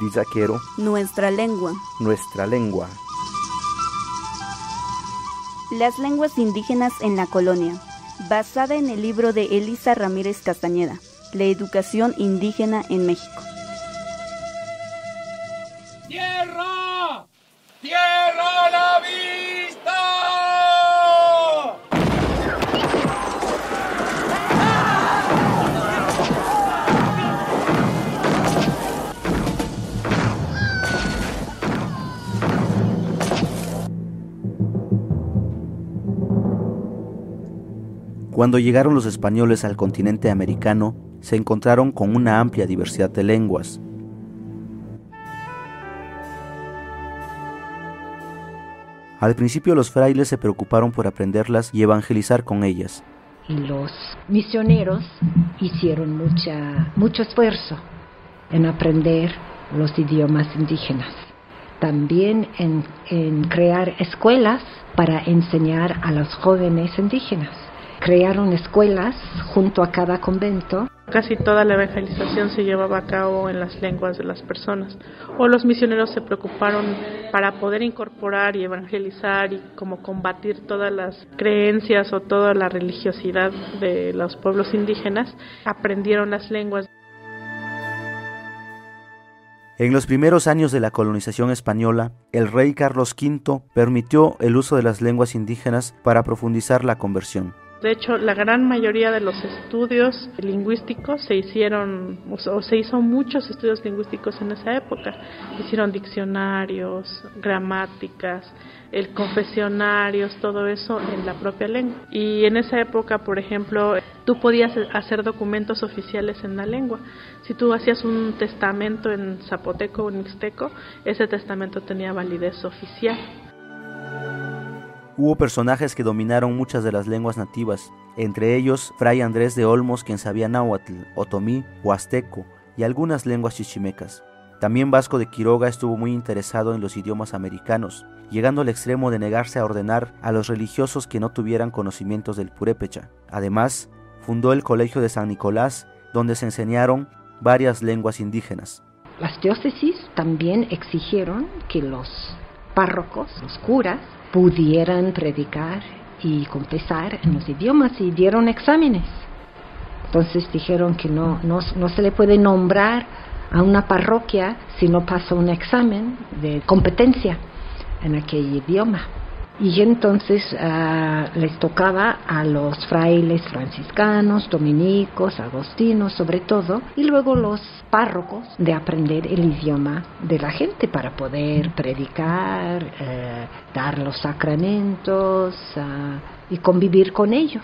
Dizaquero, nuestra lengua. nuestra lengua. Las lenguas indígenas en la colonia, basada en el libro de Elisa Ramírez Castañeda, La educación indígena en México. ¡Tierra! ¡Tierra a la vista! Cuando llegaron los españoles al continente americano, se encontraron con una amplia diversidad de lenguas. Al principio los frailes se preocuparon por aprenderlas y evangelizar con ellas. Y los misioneros hicieron mucho esfuerzo en aprender los idiomas indígenas. También en crear escuelas para enseñar a los jóvenes indígenas. Crearon escuelas junto a cada convento. Casi toda la evangelización se llevaba a cabo en las lenguas de las personas. O los misioneros se preocuparon para poder incorporar y evangelizar y como combatir todas las creencias o toda la religiosidad de los pueblos indígenas. Aprendieron las lenguas. En los primeros años de la colonización española, el rey Carlos V permitió el uso de las lenguas indígenas para profundizar la conversión. De hecho, la gran mayoría de los estudios lingüísticos se hizo muchos estudios lingüísticos en esa época. Hicieron diccionarios, gramáticas, el confesionarios, todo eso en la propia lengua. Y en esa época, por ejemplo, tú podías hacer documentos oficiales en la lengua. Si tú hacías un testamento en zapoteco o en mixteco, ese testamento tenía validez oficial. Hubo personajes que dominaron muchas de las lenguas nativas, entre ellos Fray Andrés de Olmos, quien sabía náhuatl, otomí, huasteco y algunas lenguas chichimecas. También Vasco de Quiroga estuvo muy interesado en los idiomas americanos, llegando al extremo de negarse a ordenar a los religiosos que no tuvieran conocimientos del purépecha. Además, fundó el Colegio de San Nicolás, donde se enseñaron varias lenguas indígenas. Las diócesis también exigieron que los párrocos, los curas, pudieran predicar y confesar en los idiomas y dieron exámenes. Entonces dijeron que no se le puede nombrar a una parroquia si no pasa un examen de competencia en aquel idioma. Y entonces les tocaba a los frailes franciscanos, dominicos, agostinos sobre todo, y luego los párrocos de aprender el idioma de la gente para poder predicar, dar los sacramentos y convivir con ellos.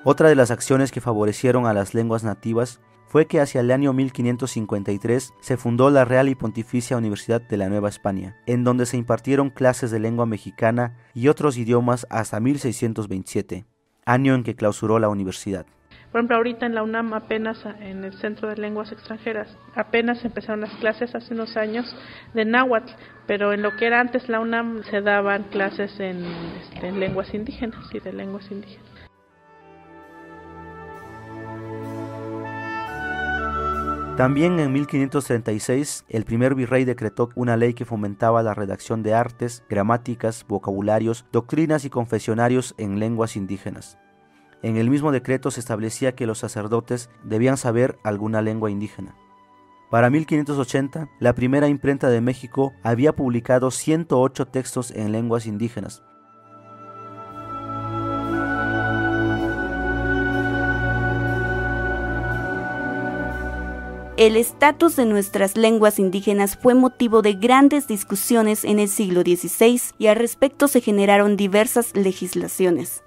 Otra de las acciones que favorecieron a las lenguas nativas fue que hacia el año 1553 se fundó la Real y Pontificia Universidad de la Nueva España, en donde se impartieron clases de lengua mexicana y otros idiomas hasta 1627, año en que clausuró la universidad. Por ejemplo, ahorita en la UNAM apenas en el Centro de Lenguas Extranjeras, apenas empezaron las clases hace unos años de náhuatl, pero en lo que era antes la UNAM se daban clases en lenguas indígenas y de lenguas indígenas. También en 1536, el primer virrey decretó una ley que fomentaba la redacción de artes, gramáticas, vocabularios, doctrinas y confesionarios en lenguas indígenas. En el mismo decreto se establecía que los sacerdotes debían saber alguna lengua indígena. Para 1580, la primera imprenta de México había publicado 108 textos en lenguas indígenas. El estatus de nuestras lenguas indígenas fue motivo de grandes discusiones en el siglo XVI y al respecto se generaron diversas legislaciones.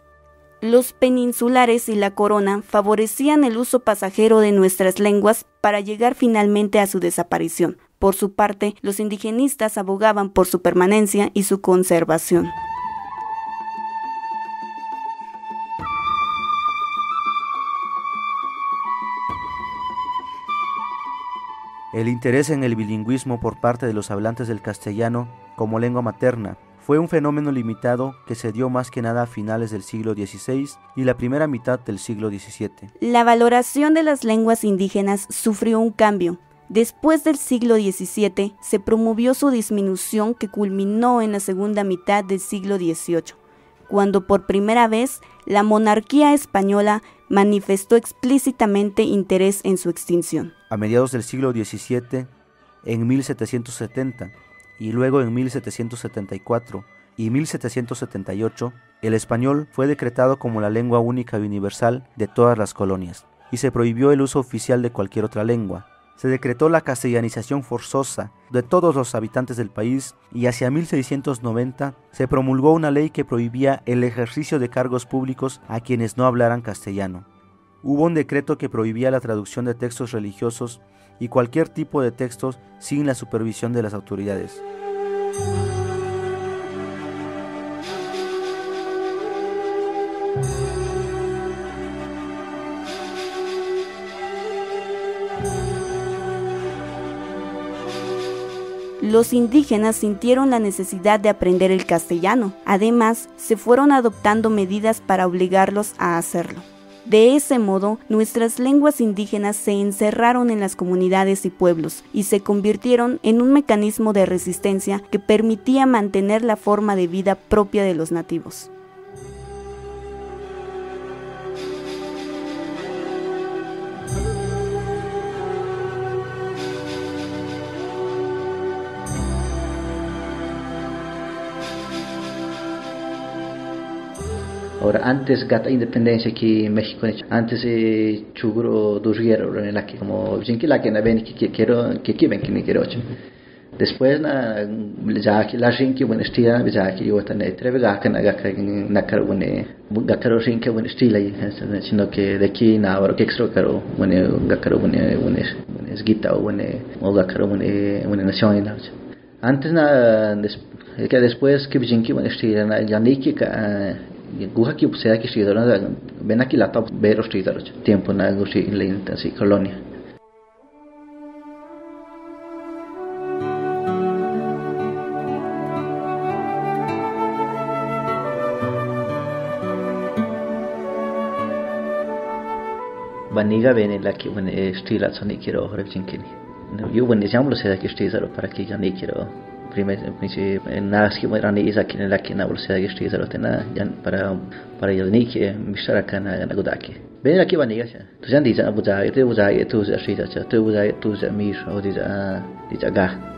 Los peninsulares y la corona favorecían el uso pasajero de nuestras lenguas para llegar finalmente a su desaparición. Por su parte, los indigenistas abogaban por su permanencia y su conservación. El interés en el bilingüismo por parte de los hablantes del castellano como lengua materna Fue un fenómeno limitado que se dio más que nada a finales del siglo XVI y la primera mitad del siglo XVII. La valoración de las lenguas indígenas sufrió un cambio. Después del siglo XVII se promovió su disminución que culminó en la segunda mitad del siglo XVIII, cuando por primera vez la monarquía española manifestó explícitamente interés en su extinción. A mediados del siglo XVII, en 1770, y luego en 1774 y 1778, el español fue decretado como la lengua única y universal de todas las colonias, y se prohibió el uso oficial de cualquier otra lengua. Se decretó la castellanización forzosa de todos los habitantes del país y hacia 1690 se promulgó una ley que prohibía el ejercicio de cargos públicos a quienes no hablaran castellano. Hubo un decreto que prohibía la traducción de textos religiosos y cualquier tipo de textos sin la supervisión de las autoridades. Los indígenas sintieron la necesidad de aprender el castellano. Además, se fueron adoptando medidas para obligarlos a hacerlo. De ese modo, nuestras lenguas indígenas se encerraron en las comunidades y pueblos y se convirtieron en un mecanismo de resistencia que permitía mantener la forma de vida propia de los nativos. Ahora, antes gata independencia aquí en México, antes chugro durriero en la que como sin que la que na ven que quiero que ven que me quiero. Después na ya que la rinque buena estila ya que yo tan treve ga na caro buena ga caro rinque buena estila sino que de aquí na ahora que extra caro buena ga caro buena es guita buena o ga caro buena nación. Antes na que después que bien que buena estila na ya ni que guha que sea que estoy dando ven aquí la top ver estoy dando tiempo na gusi en la intensi colonia. Baniga ven la que bueno estoy la zona quiero ahora chinkini yo bueno ya lo sé que estoy dando para que ya ni quiero primero nada que me rani isa que la que na bolsa que estoy dando tena para yo ni que mishara kana na godaki ven aquí baniga tu ya dice abuja tu ya estoy dando tu ya mir o dice ga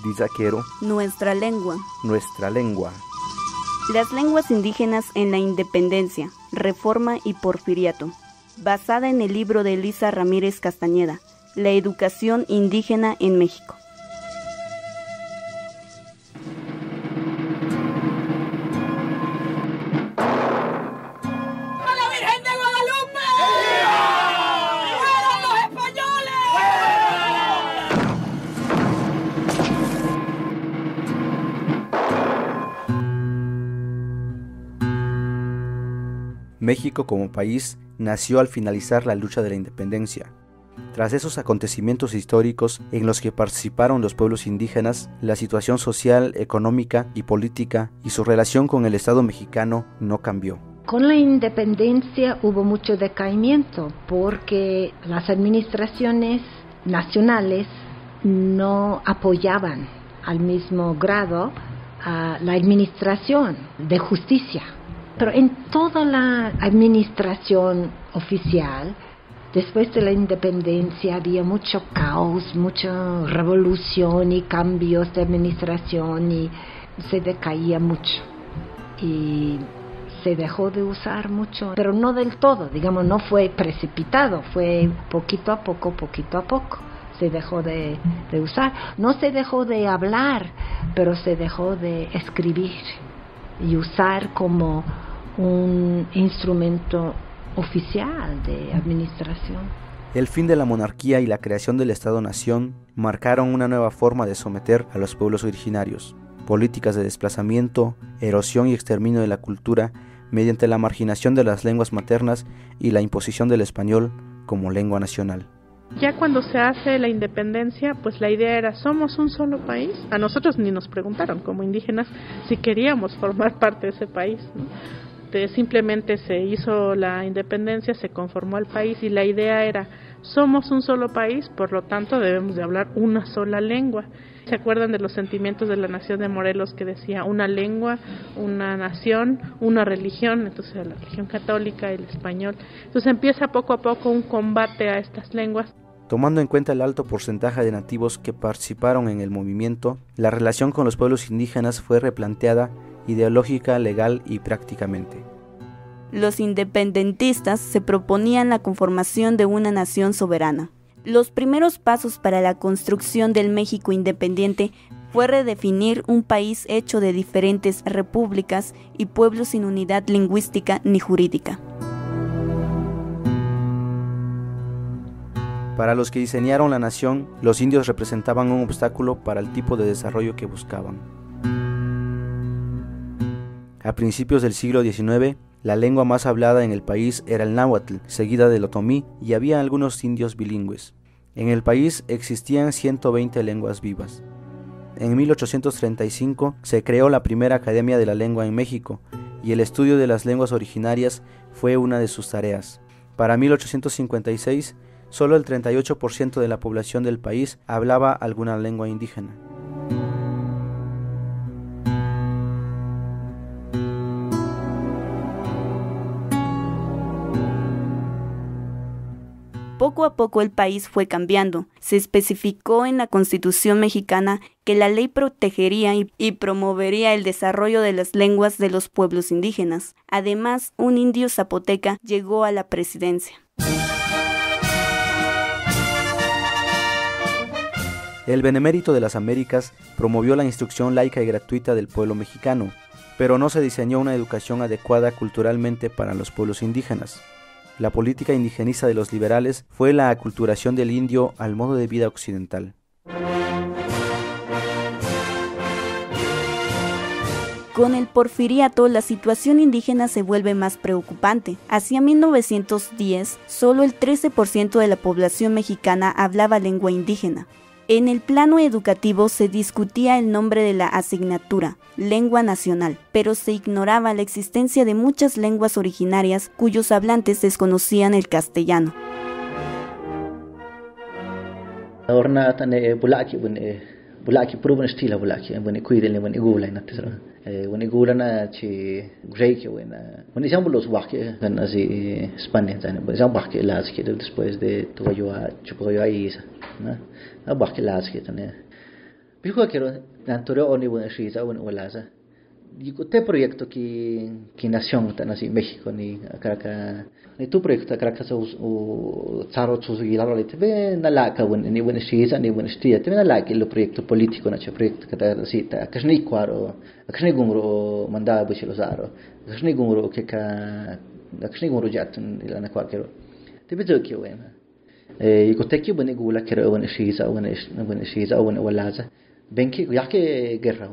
Dizaquero, Nuestra lengua. nuestra lengua. Las lenguas indígenas en la independencia, reforma y porfiriato. Basada en el libro de Elisa Ramírez Castañeda, La educación indígena en México. México como país nació al finalizar la lucha de la independencia. Tras esos acontecimientos históricos en los que participaron los pueblos indígenas, la situación social, económica y política y su relación con el Estado mexicano no cambió. Con la independencia hubo mucho decaimiento porque las administraciones nacionales no apoyaban al mismo grado a la administración de justicia. Pero en toda la administración oficial, después de la independencia, había mucho caos, mucha revolución y cambios de administración y se decaía mucho. Y se dejó de usar mucho, pero no del todo, digamos, no fue precipitado, fue poquito a poco se dejó de usar. No se dejó de hablar, pero se dejó de escribir y usar como un instrumento oficial de administración. El fin de la monarquía y la creación del Estado-Nación marcaron una nueva forma de someter a los pueblos originarios, políticas de desplazamiento, erosión y exterminio de la cultura mediante la marginación de las lenguas maternas y la imposición del español como lengua nacional. Ya cuando se hace la independencia, pues la idea era, somos un solo país. A nosotros ni nos preguntaron como indígenas si queríamos formar parte de ese país, ¿no? Simplemente se hizo la independencia, se conformó el país y la idea era, somos un solo país, por lo tanto debemos de hablar una sola lengua. ¿Se acuerdan de los sentimientos de la nación de Morelos que decía una lengua, una nación, una religión? Entonces la religión católica y el español. Entonces empieza poco a poco un combate a estas lenguas. Tomando en cuenta el alto porcentaje de nativos que participaron en el movimiento, la relación con los pueblos indígenas fue replanteada ideológica, legal y prácticamente. Los independentistas se proponían la conformación de una nación soberana. Los primeros pasos para la construcción del México independiente fue redefinir un país hecho de diferentes repúblicas y pueblos sin unidad lingüística ni jurídica. Para los que diseñaron la nación, los indios representaban un obstáculo para el tipo de desarrollo que buscaban. A principios del siglo XIX, la lengua más hablada en el país era el náhuatl, seguida del otomí, y había algunos indios bilingües. En el país existían 120 lenguas vivas. En 1835 se creó la primera Academia de la Lengua en México, y el estudio de las lenguas originarias fue una de sus tareas. Para 1856, solo el 38% de la población del país hablaba alguna lengua indígena. Poco a poco el país fue cambiando. Se especificó en la Constitución mexicana que la ley protegería y promovería el desarrollo de las lenguas de los pueblos indígenas. Además, un indio zapoteca llegó a la presidencia. El Benemérito de las Américas promovió la instrucción laica y gratuita del pueblo mexicano, pero no se diseñó una educación adecuada culturalmente para los pueblos indígenas. La política indigenista de los liberales fue la aculturación del indio al modo de vida occidental. Con el porfiriato, la situación indígena se vuelve más preocupante. Hacia 1910, solo el 13% de la población mexicana hablaba lengua indígena. En el plano educativo se discutía el nombre de la asignatura, lengua nacional, pero se ignoraba la existencia de muchas lenguas originarias cuyos hablantes desconocían el castellano. bulaki pruban stila bulaki bani kuidele bani gula na tesra bani gula na chi greik wena bani jambulos wake na si España zane bani jambake las que después de tuyo a chupoyo ahí na abake las que tane bijo quiero antoro oni bani shiza wala za digo te proyecto que nación tan así México ni acá ni tu proyecto acá o tsaro tsugi la rolete ve na la ka ni buen shiza ni buen stia te na la que el proyecto político na che proyecto que ta sita kashni kwaro kashni gumro manda bu chilo zaro kashni gumro que kashni gumro jatun ila na kwakero te bezo ki wena digo te ki buen gula que buen shiza wala za benki yake guerra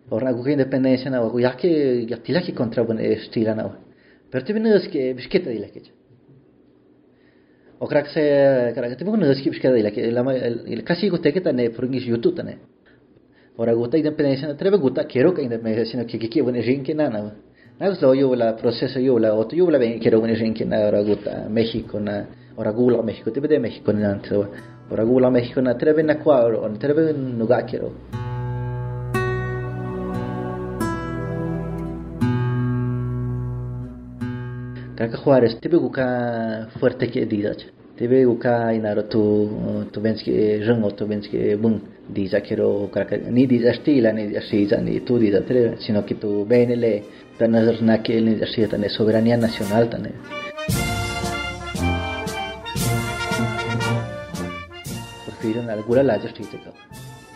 Ora con independencia na ya que ya tila que contra buen estilo na pero te vienes que bisqueta de la que o crack se crack te vienes que bisqueta de la que el casi gusta que tane por YouTube tane ora gusta independencia na trebe gusta quiero que independencia que buen rinque na so yo la proceso yo la otro yo la ven quiero buen rinque na ora gusta México na ora gula México te de México na antes ora gula México na trebe na qua o trebe no ga quiero Kaka Juárez, te veo que fuerte que digas, te veo que inaro tu ves que rango, tu ves que bun diga quiero ni digas estila ni digas ni tú digas sino que tu venele tener na que ni digas tener soberanía nacional tener. prefieren alguna la justicia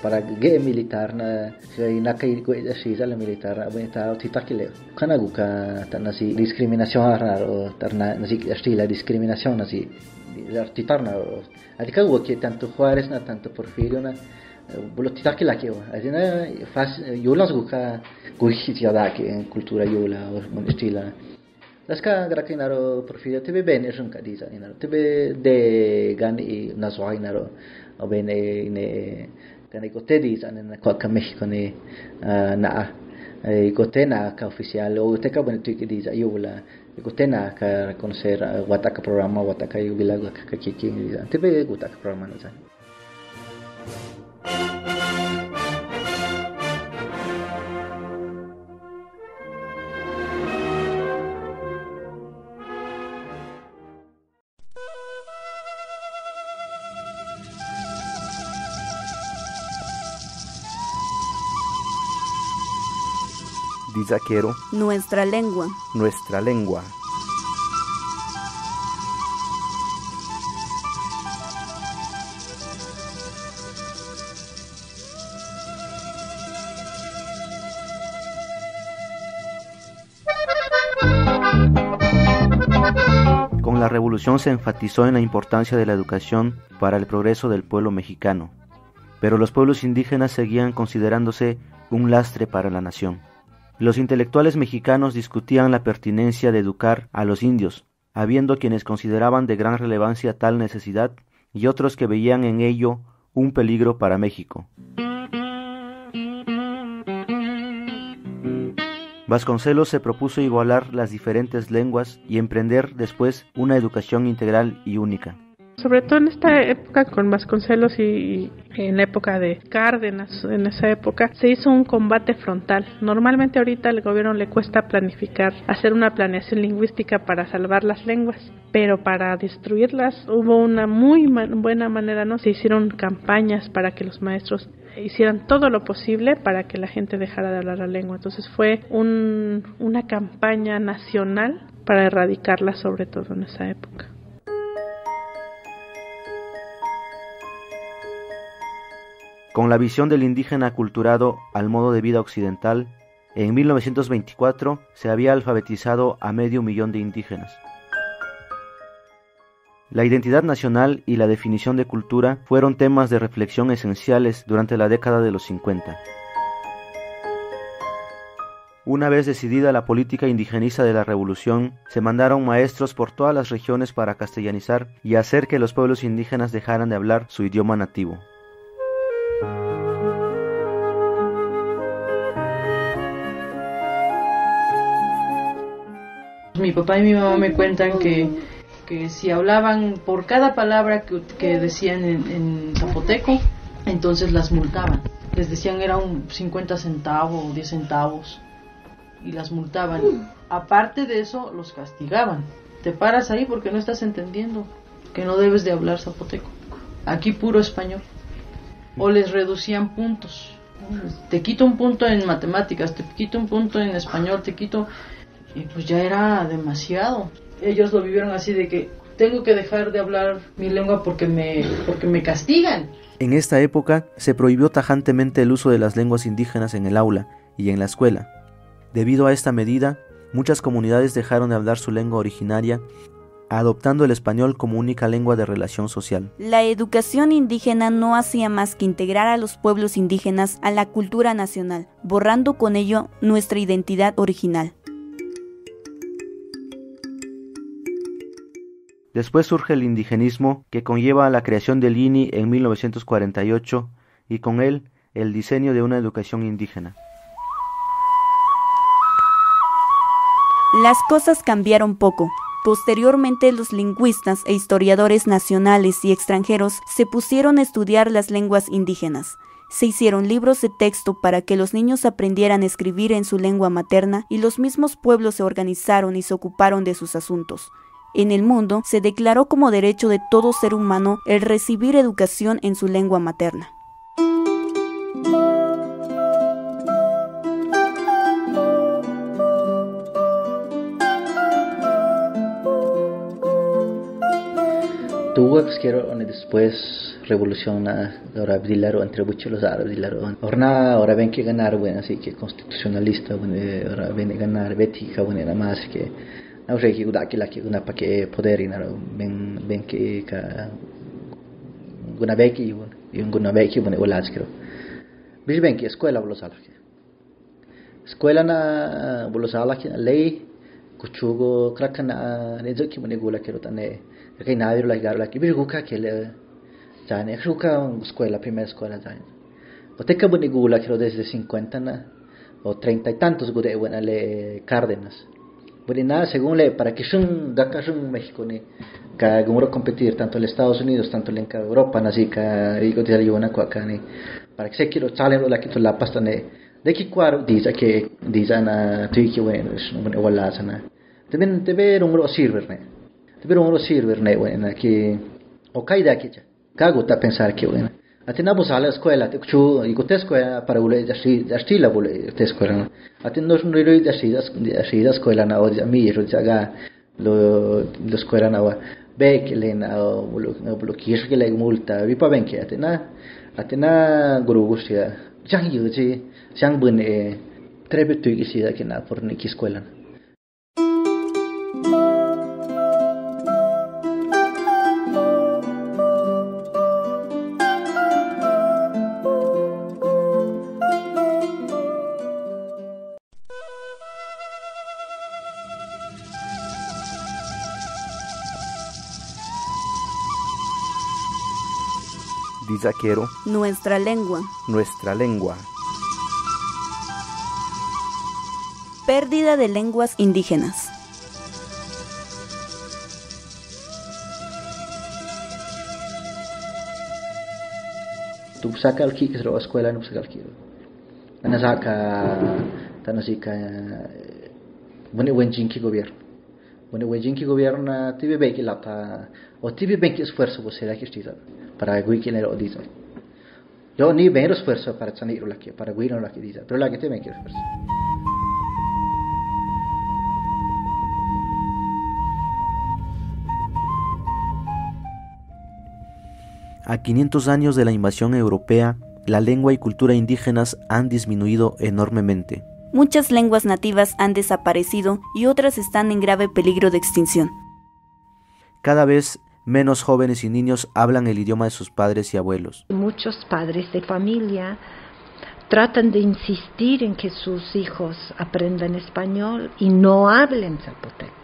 para que militar na kai ko así la militar abenta titakile kana guka tanasi discriminación raro tarna nasi estila discriminación nasi titarna adika que tanto Juárez na tanto Porfirio na bolo titakila que adina faz yolas guka guhitia que cultura yola o estila las ka grakinaro Porfirio tebe bene junka diza inaro tebe de gani nazwai naro o bene ne kan ikote sana kwa México ni na ikote na ka oficial o te ka bueno que dice ayula ikote na ka reconocer wataka programa wataka yubila ka kiki te be wataka programa no sa. Dizaquero, nuestra lengua. Nuestra lengua. Con la revolución se enfatizó en la importancia de la educación para el progreso del pueblo mexicano, pero los pueblos indígenas seguían considerándose un lastre para la nación. Los intelectuales mexicanos discutían la pertinencia de educar a los indios, habiendo quienes consideraban de gran relevancia tal necesidad y otros que veían en ello un peligro para México. Vasconcelos se propuso igualar las diferentes lenguas y emprender después una educación integral y única. Sobre todo en esta época con Vasconcelos y en la época de Cárdenas, en esa época, se hizo un combate frontal. Normalmente ahorita al gobierno le cuesta planificar, hacer una planeación lingüística para salvar las lenguas, pero para destruirlas hubo una muy buena manera, ¿no? Se hicieron campañas para que los maestros hicieran todo lo posible para que la gente dejara de hablar la lengua. Entonces fue una campaña nacional para erradicarla, sobre todo en esa época. Con la visión del indígena aculturado al modo de vida occidental, en 1924 se había alfabetizado a 500,000 de indígenas. La identidad nacional y la definición de cultura fueron temas de reflexión esenciales durante la década de los 50. Una vez decidida la política indigenista de la revolución, se mandaron maestros por todas las regiones para castellanizar y hacer que los pueblos indígenas dejaran de hablar su idioma nativo. Mi papá y mi mamá me cuentan que si hablaban por cada palabra que decían en zapoteco, entonces las multaban. Les decían era un 50 centavos o 10 centavos y las multaban. Aparte de eso, los castigaban. Te paras ahí porque no estás entendiendo que no debes de hablar zapoteco. Aquí puro español. O les reducían puntos. Te quito un punto en matemáticas, te quito un punto en español, te quito... Y pues ya era demasiado. Ellos lo vivieron así de que tengo que dejar de hablar mi lengua porque me castigan. En esta época se prohibió tajantemente el uso de las lenguas indígenas en el aula y en la escuela. Debido a esta medida, muchas comunidades dejaron de hablar su lengua originaria, adoptando el español como única lengua de relación social. La educación indígena no hacía más que integrar a los pueblos indígenas a la cultura nacional, borrando con ello nuestra identidad original. Después surge el indigenismo, que conlleva la creación del INI en 1948 y con él el diseño de una educación indígena. Las cosas cambiaron poco. Posteriormente, los lingüistas e historiadores nacionales y extranjeros se pusieron a estudiar las lenguas indígenas. Se hicieron libros de texto para que los niños aprendieran a escribir en su lengua materna y los mismos pueblos se organizaron y se ocuparon de sus asuntos. En el mundo se declaró como derecho de todo ser humano el recibir educación en su lengua materna. Tuvo quiero después revolución ahora dilaro entre los árabes dilaro ahora ven que ganar bueno así que constitucionalista bueno ahora ven ganar bética bueno nada más que no sé que una para que poder ven que una beki y una beki bueno olas creo ven que escuela los árabes escuela na los árabes ley kuchugo krakana ne joki mone gula kero tane kai naviru la garla ki birguka kele jane shuka escuela primera escuela jane o te cabo ne gula kero desde 50 na o 30 y tantos gude buena le Cárdenas bueno nada según le para que shun daka shun México ne ka gumuro competir tanto en Estados Unidos tanto en Europa así ka digo te ayuda kwa kane para que se quiero challenge la que la pasta ne de que cuar dice que dice na tuiki bueno wala sana debe un server ne bueno que o caida que ya cago ta pensar que bueno atenamos a la escuela te chu y que escuela para ule ya sí la ule te escuela atendos no ir ya sí la escuela na o ya mi ro ya ga lo escuela na ve que le na o lo que le multa vi pa ben que atena guru ya Yang yu ji yang bun trebe tu isi da kina por ni escuela. Dizaquero, Nuestra lengua. nuestra lengua. Pérdida de lenguas indígenas. Tu saca al kik ro escuela no saca al kik. Ana saca tanasika bune wenjinki gobierno. Bune wenjinki gobierno tibe beki lata o tibe beki esfuerzo vos será que estira para guiar el dice. Yo ni veo esfuerzo para sanir la que para guiar la que dice, pero la que te me quiere esfuerzo. A 500 años de la invasión europea, la lengua y cultura indígenas han disminuido enormemente. Muchas lenguas nativas han desaparecido y otras están en grave peligro de extinción. Cada vez menos jóvenes y niños hablan el idioma de sus padres y abuelos. Muchos padres de familia tratan de insistir en que sus hijos aprendan español y no hablen zapoteco.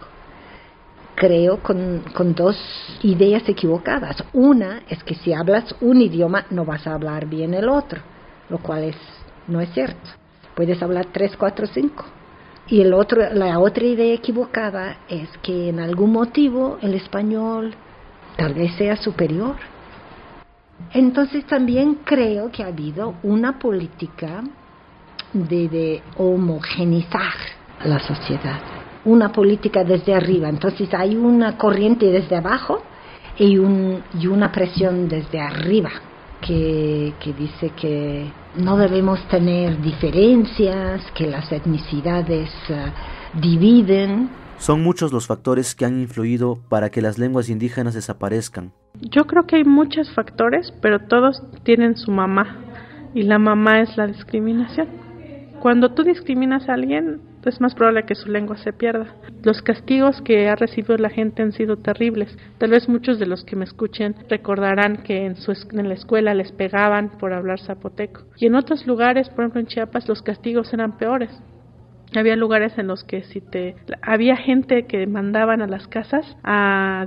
Creo con dos ideas equivocadas. Una es que si hablas un idioma no vas a hablar bien el otro, lo cual no es cierto. Puedes hablar 3, 4, 5. Y la otra idea equivocada es que en algún motivo el español tal vez sea superior. Entonces también creo que ha habido una política de homogeneizar la sociedad, una política desde arriba. Entonces hay una corriente desde abajo y una presión desde arriba que dice que no debemos tener diferencias, que las etnicidades dividen. Son muchos los factores que han influido para que las lenguas indígenas desaparezcan. Yo creo que hay muchos factores, pero todos tienen su mamá, y la mamá es la discriminación. Cuando tú discriminas a alguien, es más probable que su lengua se pierda. Los castigos que ha recibido la gente han sido terribles. Tal vez muchos de los que me escuchen recordarán que en la escuela les pegaban por hablar zapoteco. Y en otros lugares, por ejemplo en Chiapas, los castigos eran peores. Había lugares en los que había gente que mandaban a las casas a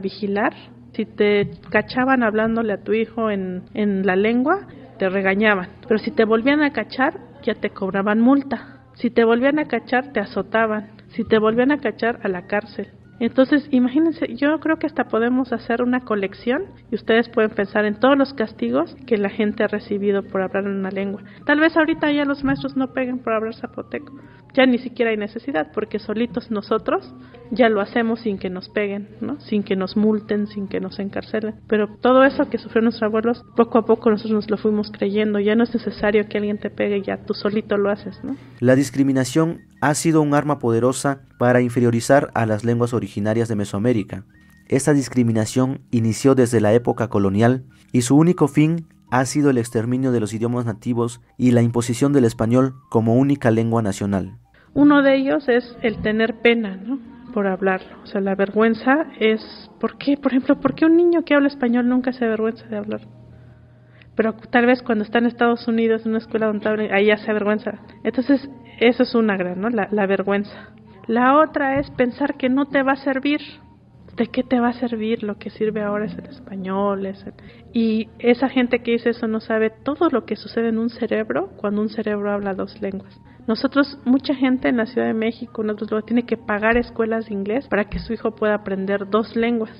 vigilar. Si te cachaban hablándole a tu hijo en la lengua, te regañaban. Pero si te volvían a cachar, ya te cobraban multa. Si te volvían a cachar, te azotaban. Si te volvían a cachar, a la cárcel. Entonces, imagínense, yo creo que hasta podemos hacer una colección y ustedes pueden pensar en todos los castigos que la gente ha recibido por hablar en una lengua. Tal vez ahorita ya los maestros no peguen por hablar zapoteco. Ya ni siquiera hay necesidad, porque solitos nosotros ya lo hacemos sin que nos peguen, ¿no? Sin que nos multen, sin que nos encarcelen. Pero todo eso que sufrieron nuestros abuelos, poco a poco nosotros nos lo fuimos creyendo. Ya no es necesario que alguien te pegue, ya tú solito lo haces, ¿no? La discriminación ha sido un arma poderosa para inferiorizar a las lenguas originarias de Mesoamérica. Esta discriminación inició desde la época colonial, y su único fin ha sido el exterminio de los idiomas nativos y la imposición del español como única lengua nacional. Uno de ellos es el tener pena, ¿no?, por hablarlo. O sea, la vergüenza es, ¿por qué? Por ejemplo, ¿por qué un niño que habla español nunca se avergüenza de hablar? Pero tal vez cuando está en Estados Unidos, en una escuela donde habla, ahí ya se avergüenza. Entonces, eso es una gran, ¿no?, la vergüenza. La otra es pensar que no te va a servir. ¿De qué te va a servir? Lo que sirve ahora es el español. Y esa gente que dice eso no sabe todo lo que sucede en un cerebro cuando un cerebro habla dos lenguas. Nosotros, mucha gente en la Ciudad de México, en otros lugares, tiene que pagar escuelas de inglés para que su hijo pueda aprender dos lenguas.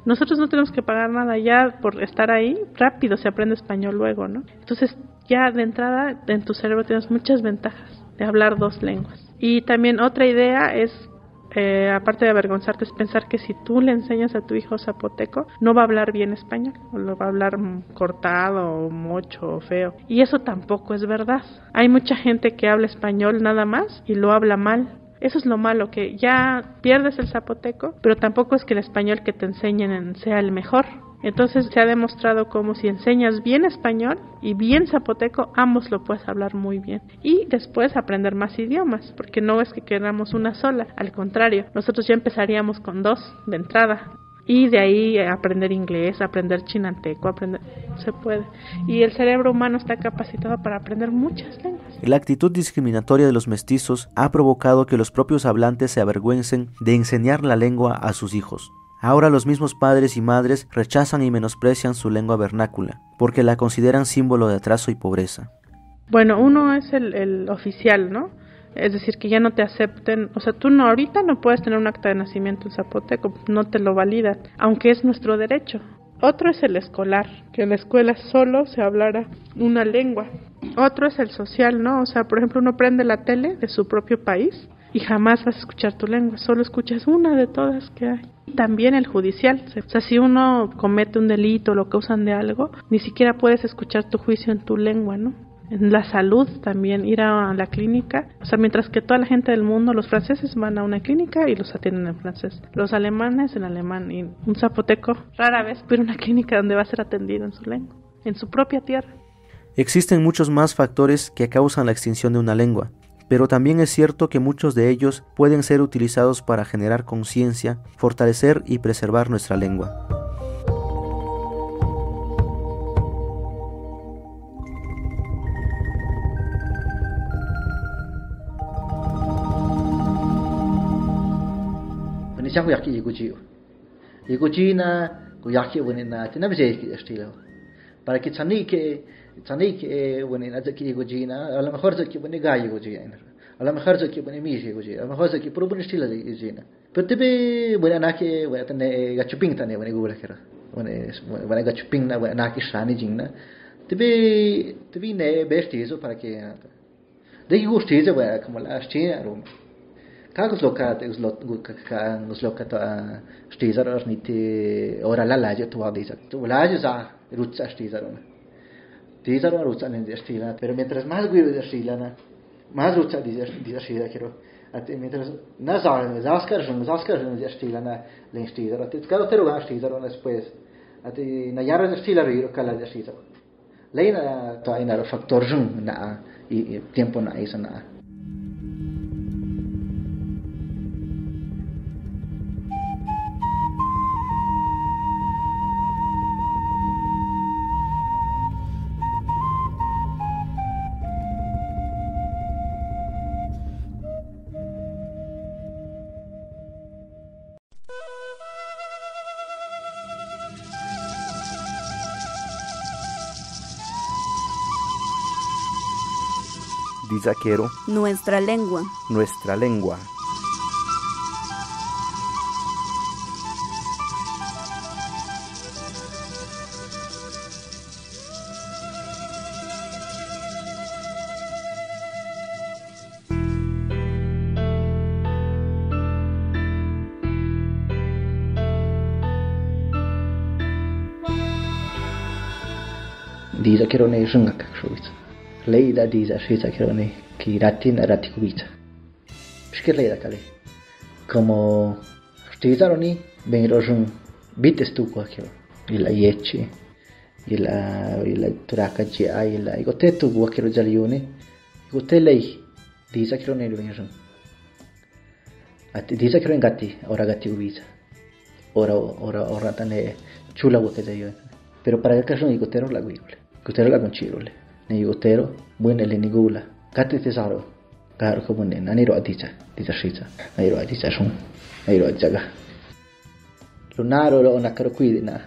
Nosotros no tenemos que pagar nada, ya por estar ahí, rápido se aprende español luego, ¿no? Entonces, ya de entrada, en tu cerebro tienes muchas ventajas de hablar dos lenguas. Y también otra idea es, aparte de avergonzarte, es pensar que si tú le enseñas a tu hijo zapoteco, no va a hablar bien español, o lo va a hablar cortado, o mocho, o feo. Y eso tampoco es verdad. Hay mucha gente que habla español nada más y lo habla mal. Eso es lo malo, que ya pierdes el zapoteco, pero tampoco es que el español que te enseñen sea el mejor. Entonces se ha demostrado como si enseñas bien español y bien zapoteco, ambos lo puedes hablar muy bien. Y después aprender más idiomas, porque no es que queramos una sola, al contrario, nosotros ya empezaríamos con dos de entrada. Y de ahí aprender inglés, aprender chinanteco, se puede. Y el cerebro humano está capacitado para aprender muchas lenguas. La actitud discriminatoria de los mestizos ha provocado que los propios hablantes se avergüencen de enseñar la lengua a sus hijos. Ahora los mismos padres y madres rechazan y menosprecian su lengua vernácula, porque la consideran símbolo de atraso y pobreza. Bueno, uno es el oficial, ¿no? Es decir, que ya no te acepten, o sea, tú no, ahorita no puedes tener un acta de nacimiento en zapoteco, no te lo validan, aunque es nuestro derecho. Otro es el escolar, que en la escuela solo se hablara una lengua. Otro es el social, ¿no? O sea, por ejemplo, uno prende la tele de su propio país y jamás vas a escuchar tu lengua, solo escuchas una de todas que hay. También el judicial, o sea, si uno comete un delito, lo causan de algo, ni siquiera puedes escuchar tu juicio en tu lengua, ¿no? En la salud también, ir a la clínica, o sea, mientras que toda la gente del mundo, los franceses van a una clínica y los atienden en francés, los alemanes en alemán, y un zapoteco rara vez puede ir a una clínica donde va a ser atendido en su lengua, en su propia tierra. Existen muchos más factores que causan la extinción de una lengua, pero también es cierto que muchos de ellos pueden ser utilizados para generar conciencia, fortalecer y preservar nuestra lengua. Siang yaki iguchi na yaki wenina tina bije estilo para que chani que wenina zaki iguchi na a lo mejor zaki wene gai iguchi a lo mejor zaki wene mi iguchi a lo mejor zaki puro estilo de iguchi pero te wena na que wena tane gachuping tane wene gula kera wene gachuping na wena ki shani jingna te ne best eso para que de que guste eso wena como la china rum Kako sloka ta štizar niti ora la laje tu adisa. Tu laje za rutsa štizar. Štizar rutsa ne štila, pero mientras más guido de štila, más rutsa de štila quiero. Mientras na zaskar de štila na len štizar. Ati cada tero ga štizar después. Ati na yara de štila ro kala de štizar. Leina ta ina factor jun na y tiempo na isa na. Dizaquero, Nuestra lengua. nuestra lengua. Dizaquero ne shungak shuvitsa. Leida diza shvitsa kerone ki ratin ratikuvitsa. Shkir leida kale. Como štizaroni ben rojun bites tu kwakero. Y la yeche. y la turaka chi ay la igote tu buakero jalione igote lei disa kiro ne luenjon ati disa kiro ngati ora gati ubisa ora tane chula bote jayo pero para el caso igotero la guirole igotero la conchirole ne igotero buena le nigula gati tesaro karo como ne naniro adisa shita naniro adisa shun naniro jaga lunaro lo nakaro kuidina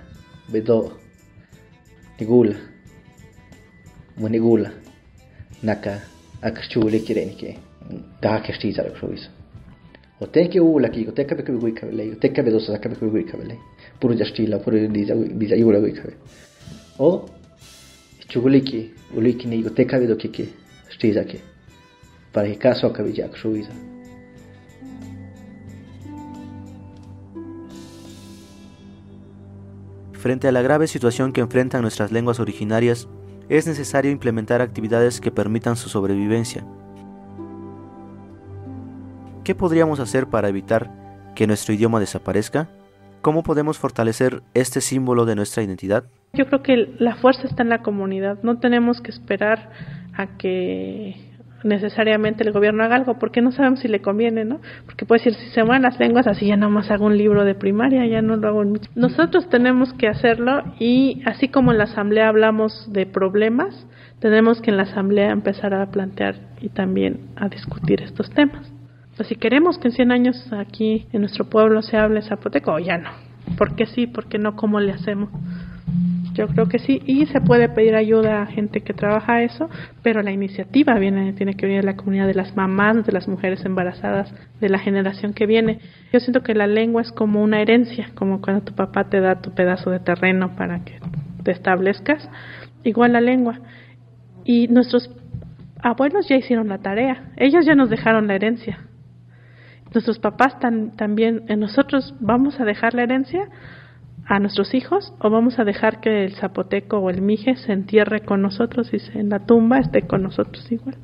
bedo nigula munigula naka akchule kirenike ga keshtiza la proviso o te que ula ki o te kabe kabe kabele o te kabe dosa kabe kabe kabele puro jastila puro diza yula kabe o chuguliki uliki ni o te kabe do kike shtiza ke para que caso kabe ya proviso. Frente a la grave situación que enfrentan nuestras lenguas originarias, es necesario implementar actividades que permitan su sobrevivencia. ¿Qué podríamos hacer para evitar que nuestro idioma desaparezca? ¿Cómo podemos fortalecer este símbolo de nuestra identidad? Yo creo que la fuerza está en la comunidad. No tenemos que esperar a que necesariamente el gobierno haga algo, porque no sabemos si le conviene, ¿no? Porque puede decir, si se mueven las lenguas, así ya nada más hago un libro de primaria, ya no lo hago. Nosotros tenemos que hacerlo, y así como en la asamblea hablamos de problemas, tenemos que en la asamblea empezar a plantear y también a discutir estos temas. Pues si queremos que en 100 años aquí en nuestro pueblo se hable zapoteco, o ya no. ¿Por qué sí? ¿Por qué no? ¿Cómo le hacemos? Yo creo que sí, y se puede pedir ayuda a gente que trabaja eso, pero la iniciativa tiene que venir de la comunidad, de las mamás, de las mujeres embarazadas, de la generación que viene. Yo siento que la lengua es como una herencia, como cuando tu papá te da tu pedazo de terreno para que te establezcas, igual la lengua. Y nuestros abuelos ya hicieron la tarea, ellos ya nos dejaron la herencia. Nuestros papás también, nosotros vamos a dejar la herencia a nuestros hijos, o vamos a dejar que el zapoteco o el mije se entierre con nosotros y en la tumba esté con nosotros igual.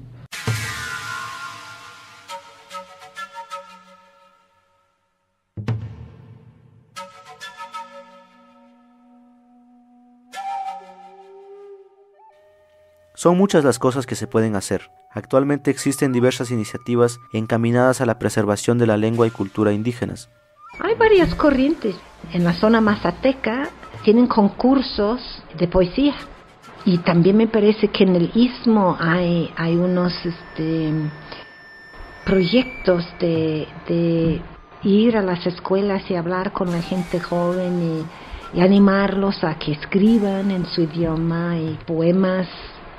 Son muchas las cosas que se pueden hacer. Actualmente existen diversas iniciativas encaminadas a la preservación de la lengua y cultura indígenas. Hay varias corrientes. En la zona mazateca tienen concursos de poesía. Y también me parece que en el Istmo hay unos proyectos de ir a las escuelas y hablar con la gente joven y animarlos a que escriban en su idioma, y poemas,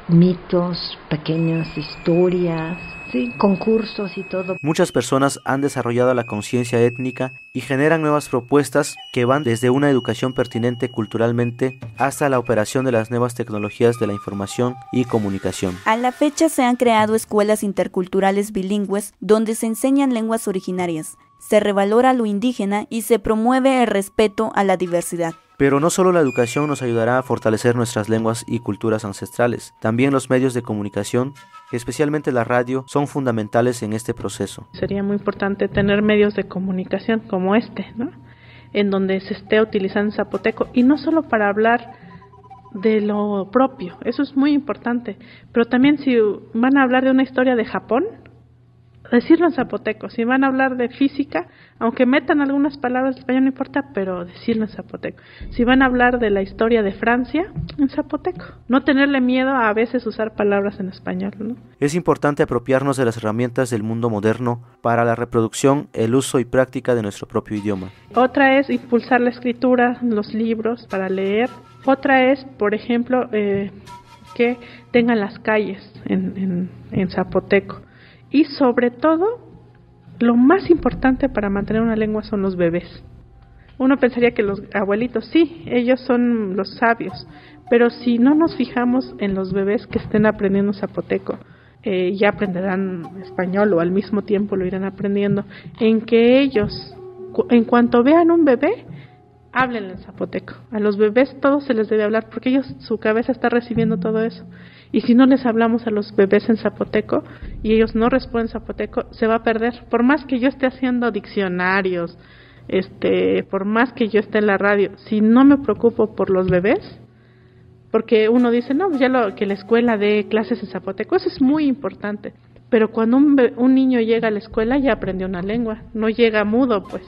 mitos, pequeñas historias, sí, concursos y todo. Muchas personas han desarrollado la conciencia étnica y generan nuevas propuestas que van desde una educación pertinente culturalmente hasta la operación de las nuevas tecnologías de la información y comunicación. A la fecha se han creado escuelas interculturales bilingües donde se enseñan lenguas originarias, se revalora lo indígena y se promueve el respeto a la diversidad. Pero no solo la educación nos ayudará a fortalecer nuestras lenguas y culturas ancestrales, también los medios de comunicación, especialmente la radio, son fundamentales en este proceso. Sería muy importante tener medios de comunicación como ¿no? En donde se esté utilizando zapoteco, y no solo para hablar de lo propio, eso es muy importante, pero también si van a hablar de una historia de Japón, decirlo en zapoteco. Si van a hablar de física, aunque metan algunas palabras de español, no importa, pero decirlo en zapoteco. Si van a hablar de la historia de Francia, en zapoteco. No tenerle miedo a veces usar palabras en español, ¿no? Es importante apropiarnos de las herramientas del mundo moderno para la reproducción, el uso y práctica de nuestro propio idioma. Otra es impulsar la escritura, los libros para leer. Otra es, por ejemplo, que tengan las calles en zapoteco. Y sobre todo, lo más importante para mantener una lengua son los bebés. Uno pensaría que los abuelitos, sí, ellos son los sabios, pero si no nos fijamos en los bebés que estén aprendiendo zapoteco, ya aprenderán español o al mismo tiempo lo irán aprendiendo, en que ellos, en cuanto vean un bebé, háblenle en zapoteco. A los bebés todo se les debe hablar, porque ellos, su cabeza está recibiendo todo eso. Y si no les hablamos a los bebés en zapoteco y ellos no responden zapoteco, se va a perder. Por más que yo esté haciendo diccionarios, por más que yo esté en la radio, si no me preocupo por los bebés, porque uno dice, no, pues ya que la escuela dé clases en zapoteco, eso es muy importante, pero cuando un niño llega a la escuela ya aprendió una lengua, no llega mudo, pues.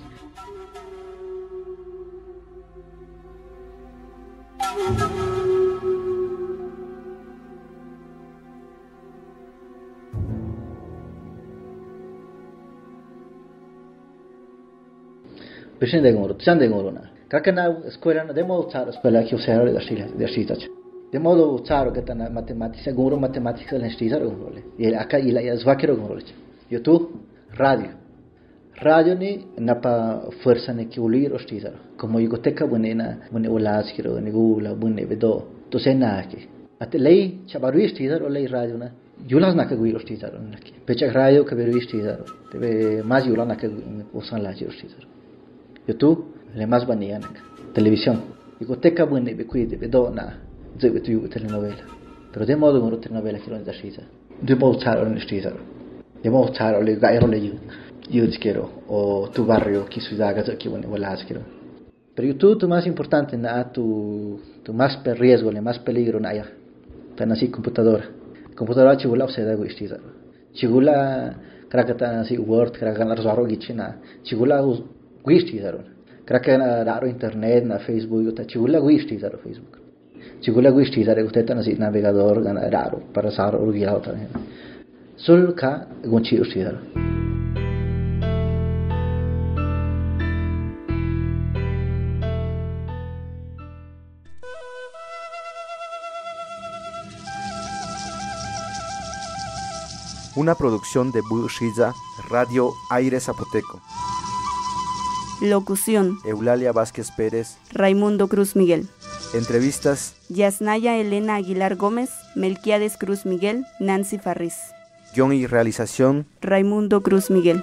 Beshin de goro, chan de goro na. Kakana escuela na demo tsaro escuela que usar de así. De modo tsaro que tan matemática, goro matemática la estira goro le. Y acá y la zvakero goro le. YouTube, radio. Radio ni napa fuerza ne que ulir ostira. Como biblioteca buena, buena olaskiro, ne gula, buena bedo. To se na que. Ate lei chabaru estira o lei radio na. Yulas na que guiro ostira na que. Pecha radio que beru estira. Debe más yula na que usan la ostira. YouTube, le más vanía televisión. Biblioteca buena be cuide be dona. Zebe tu telenovela. Pero de modo una telenovela que no es así. De modo charo en estira. De modo charo le gairo le yo quiero o tu barrio que ciudad que bueno volas quiero. Pero YouTube tu más importante na tu más riesgo, le más peligro na ya. Tan así computadora. Computadora chigula se da estira. Chigula krakata así Word, krakata razaro gichina. Chigula guisti zaro. Kraka na raro internet na Facebook ta chigula guisti zaro Facebook. Chigula guisti zaro usted tan así navegador gana raro para zaro urgiao ta. Sulka gonchi usti zaro. Una producción de Bushiza, Radio Aire Zapoteco. Locución: Eulalia Vázquez Pérez, Raimundo Cruz Miguel. Entrevistas: Yasnaya Elena Aguilar Gómez, Melquiades Cruz Miguel, Nancy Farris. Guión y realización: Raimundo Cruz Miguel.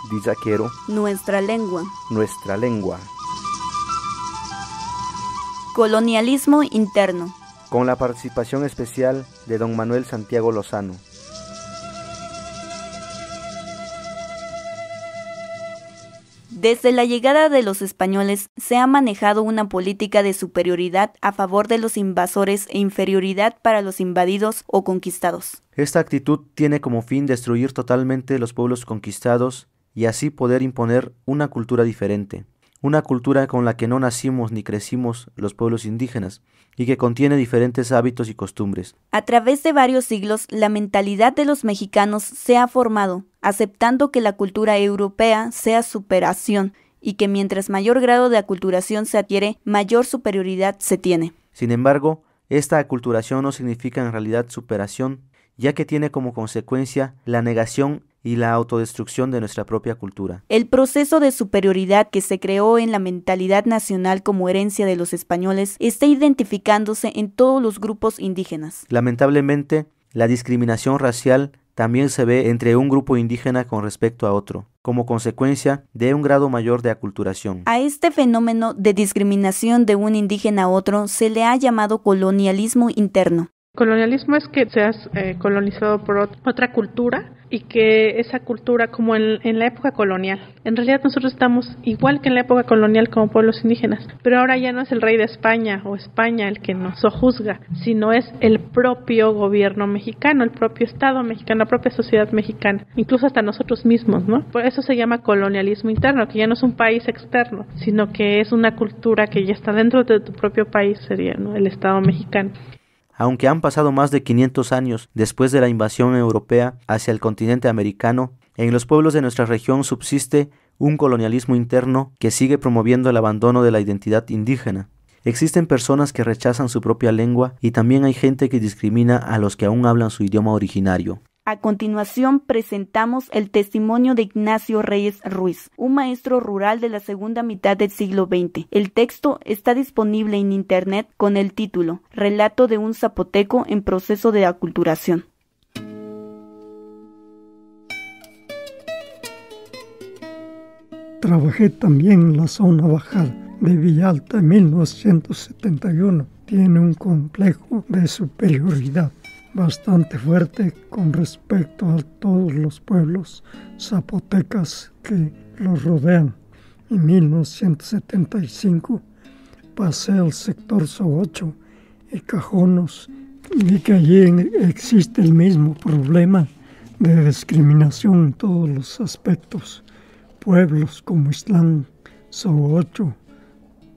Dizaquero, Nuestra lengua. nuestra lengua. Colonialismo interno. Con la participación especial de don Manuel Santiago Lozano. Desde la llegada de los españoles se ha manejado una política de superioridad a favor de los invasores e inferioridad para los invadidos o conquistados. Esta actitud tiene como fin destruir totalmente los pueblos conquistados y así poder imponer una cultura diferente, una cultura con la que no nacimos ni crecimos los pueblos indígenas y que contiene diferentes hábitos y costumbres. A través de varios siglos, la mentalidad de los mexicanos se ha formado, aceptando que la cultura europea sea superación y que mientras mayor grado de aculturación se adquiere, mayor superioridad se tiene. Sin embargo, esta aculturación no significa en realidad superación, ya que tiene como consecuencia la negación y la autodestrucción de nuestra propia cultura. El proceso de superioridad que se creó en la mentalidad nacional como herencia de los españoles está identificándose en todos los grupos indígenas. Lamentablemente, la discriminación racial también se ve entre un grupo indígena con respecto a otro, como consecuencia de un grado mayor de aculturación. A este fenómeno de discriminación de un indígena a otro se le ha llamado colonialismo interno. Colonialismo es que seas colonizado por otra cultura y que esa cultura, como en la época colonial, en realidad nosotros estamos igual que en la época colonial como pueblos indígenas, pero ahora ya no es el rey de España o España el que nos sojuzga, sino es el propio gobierno mexicano, el propio Estado mexicano, la propia sociedad mexicana, incluso hasta nosotros mismos, ¿no? Por eso se llama colonialismo interno, que ya no es un país externo, sino que es una cultura que ya está dentro de tu propio país, sería, ¿no?, el Estado mexicano. Aunque han pasado más de 500 años después de la invasión europea hacia el continente americano, en los pueblos de nuestra región subsiste un colonialismo interno que sigue promoviendo el abandono de la identidad indígena. Existen personas que rechazan su propia lengua y también hay gente que discrimina a los que aún hablan su idioma originario. A continuación presentamos el testimonio de Ignacio Reyes Ruiz, un maestro rural de la segunda mitad del siglo XX. El texto está disponible en internet con el título Relato de un zapoteco en proceso de aculturación. Trabajé también en la zona bajada de Villalta en 1971 tiene un complejo de superioridad bastante fuerte con respecto a todos los pueblos zapotecas que los rodean. En 1975 pasé al sector Sogocho y Cajonos y vi que allí existe el mismo problema de discriminación en todos los aspectos. Pueblos como Ixtlán, Sogocho,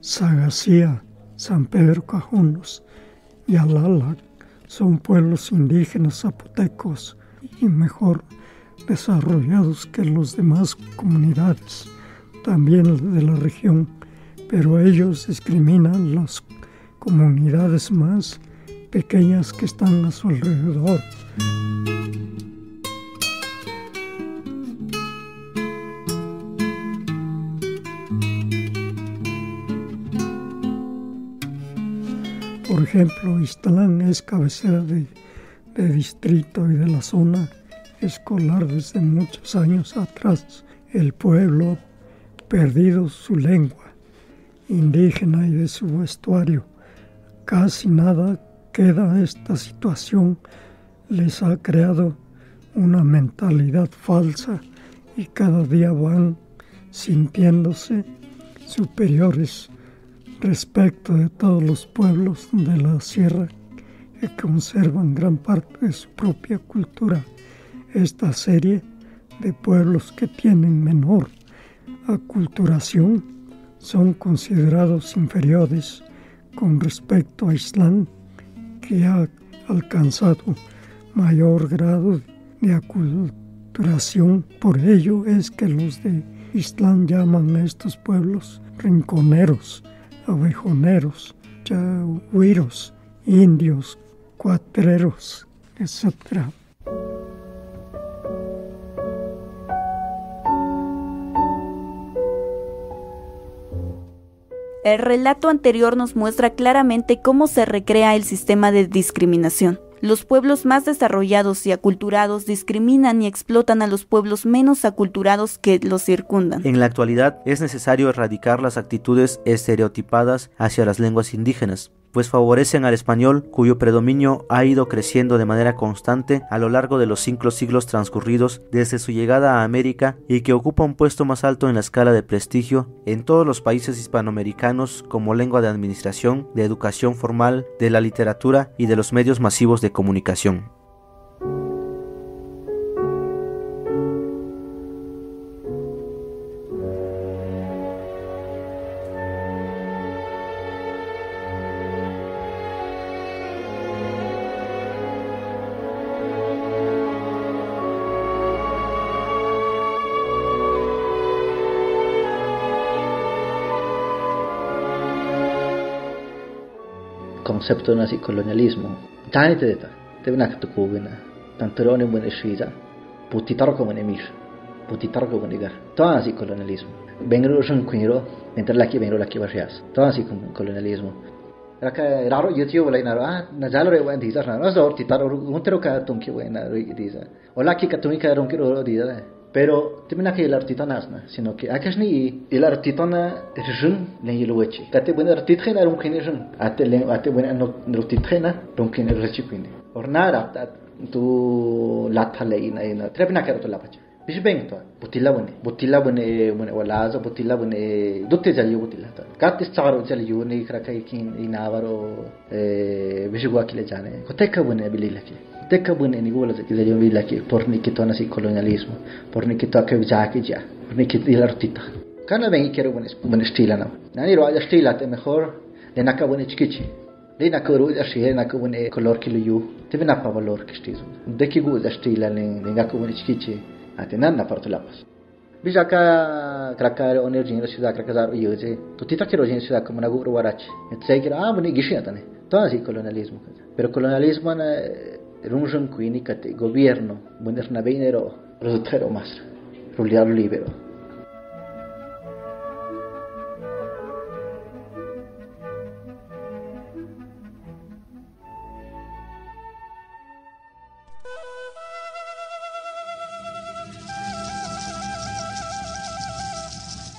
Sagacía, San Pedro Cajonos y Alala son pueblos indígenas zapotecos y mejor desarrollados que las demás comunidades, también de la región, pero ellos discriminan las comunidades más pequeñas que están a su alrededor. Por ejemplo, Ixtlán es cabecera de distrito y de la zona escolar desde muchos años atrás. El pueblo ha perdido su lengua indígena y de su vestuario. Casi nada queda. Esta situación les ha creado una mentalidad falsa y cada día van sintiéndose superiores respecto de todos los pueblos de la sierra que conservan gran parte de su propia cultura. Esta serie de pueblos que tienen menor aculturación son considerados inferiores con respecto a Ixtlán, que ha alcanzado mayor grado de aculturación. Por ello es que los de Ixtlán llaman a estos pueblos rinconeros, abejoneros, chahuiros, indios, cuatreros, etc. El relato anterior nos muestra claramente cómo se recrea el sistema de discriminación. Los pueblos más desarrollados y aculturados discriminan y explotan a los pueblos menos aculturados que los circundan. En la actualidad es necesario erradicar las actitudes estereotipadas hacia las lenguas indígenas, pues favorecen al español, cuyo predominio ha ido creciendo de manera constante a lo largo de los 5 siglos transcurridos desde su llegada a América y que ocupa un puesto más alto en la escala de prestigio en todos los países hispanoamericanos como lengua de administración, de educación formal, de la literatura y de los medios masivos de comunicación. Concepto nazi colonialismo. Tani te deta. Te benak to kubina. Tantorone buone shida. Putitaro como nemir. Putitaro como negar. Todo nazi colonialismo. Vengro shun kuiro. Mentre vengro laki barrias. Todo nazi colonialismo. Raka raro YouTube wala inaro najalo re wan dizar na so titaro untero ka tumki wena re diza. Ola ki ka tumika ronki ro diza. Pero te benak el artitanas na, sino que akashni el artitana rjun len yelwechi. Kate buena artitena ronki rjun. Ate buena no titrena ronki rjchi quindi. Ornara tu latale ina trebna kero to lapacha. Bish bengto butilla bune walaza butilla bune dutte jali butilla ta kat istaro jali yuni krakai kin inavaro bishugwa kile jane koteka bune bililaki teka bune ni gola kile jali bilaki porni kitona si colonialismo porni kitwa ke jaki ja porni kitila rtita kana vengi kero bune stila na nani roja stila te mejor de naka bune chikichi de naka roja shi naka bune color kilo yu te bina pa valor kistizo de ki goja stila ne naka bune chikichi atenan parto lapas bijaka krakar onerjin ciudad krakazar yoje to tita quiero jin ciudad como na gubro warach etsegira buni gishiatane todo así colonialismo pero colonialismo na runjun kuini kate gobierno bunerna beinero rotero mas ruliar libero.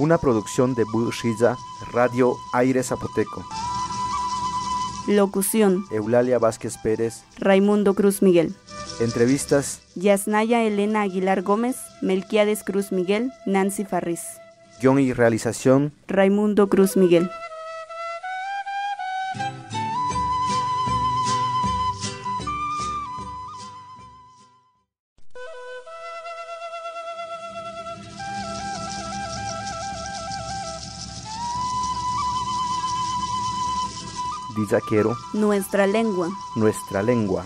Una producción de Bushiza, Radio Aire Zapoteco. Locución: Eulalia Vázquez Pérez, Raimundo Cruz Miguel. Entrevistas: Yasnaya Elena Aguilar Gómez, Melquiades Cruz Miguel, Nancy Farris. Guión y realización: Raimundo Cruz Miguel. Dizaquero, Nuestra lengua. nuestra lengua.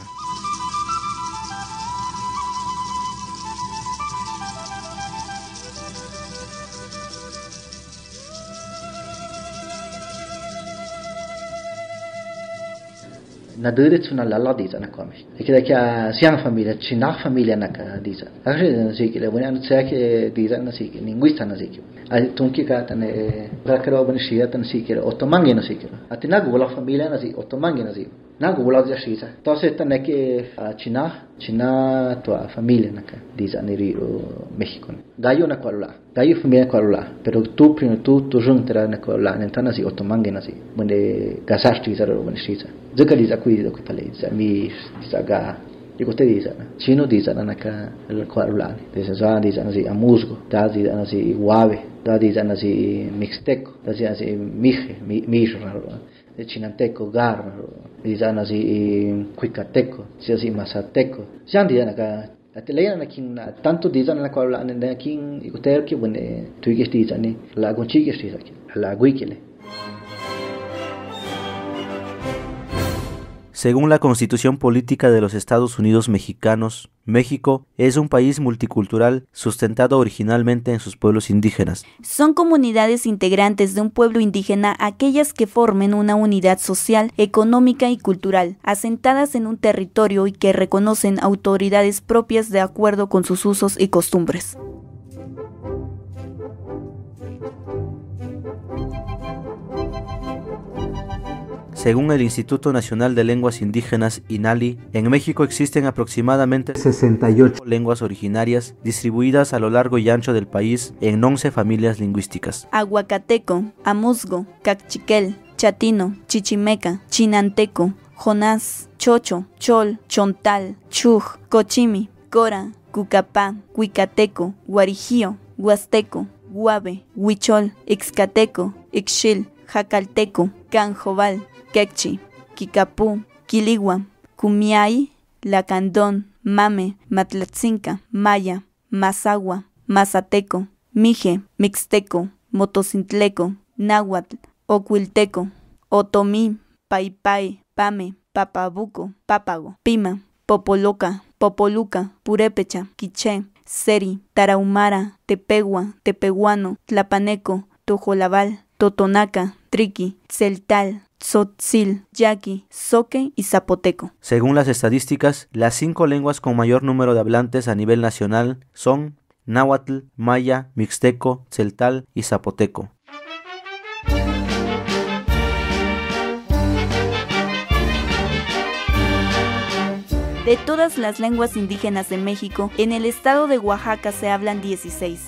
na dure tsuna lalla diza na kwame ikida kya siang familia china familia na ka diza akre siki le buena tsake diza na siki linguista na siki al tunki ka tane rakro ban shia tan siki otomangi na siki atina gola familia na siki otomangi na siki na gola ja shisa entonces tane que china to familia na ka diza ni rio México gallo na kwalula gallo familia kwalula pero tú primero tú juntra na kwalula nentana si otomangi na siki bunde gasasti zaro ban shisa zaka diza kuido ko tale za mi saga digo te diza chino diza na ka el kwalula diza za diza na si amusgo da diza na si guave da diza na si mixteco da diza na si mije de chinanteco gar diza na si cuicateco si mazateco ya diza na ka ateleya na kin tanto diza na kwalula na kin ikoter ki bune tuige diza ni la gonchi ki diza la guikele. Según la Constitución Política de los Estados Unidos Mexicanos, México es un país multicultural sustentado originalmente en sus pueblos indígenas. Son comunidades integrantes de un pueblo indígena aquellas que formen una unidad social, económica y cultural, asentadas en un territorio y que reconocen autoridades propias de acuerdo con sus usos y costumbres. Según el Instituto Nacional de Lenguas Indígenas, INALI, en México existen aproximadamente 68 lenguas originarias distribuidas a lo largo y ancho del país en 11 familias lingüísticas. Aguacateco, Amusgo, Cacchiquel, Chatino, Chichimeca, Chinanteco, Jonás, Chocho, Chol, Chontal, Chuj, Cochimi, Cora, Cucapá, Cuicateco, Guarijío, Huasteco, Guave, Huichol, Ixcateco, Ixchil, Jacalteco, Canjobal, Quechí, Kikapú, Quiligua, Cumiay, Lacandón, Mame, Matlatzinca, Maya, Mazagua, Mazateco, Mije, Mixteco, Motocintleco, Náhuatl, Ocuilteco, Otomí, Paipay, Pame, Papabuco, Pápago, Pima, Popoloca, Popoluca, Purépecha, Quiché, Seri, Tarahumara, Tepegua, Tepehuano, Tlapaneco, Tojolabal, Totonaca, Triqui, Celtal, Tzotzil, Yaqui, Zoque y Zapoteco. Según las estadísticas, las 5 lenguas con mayor número de hablantes a nivel nacional son náhuatl, maya, mixteco, celtal y zapoteco. De todas las lenguas indígenas de México, en el estado de Oaxaca se hablan 16.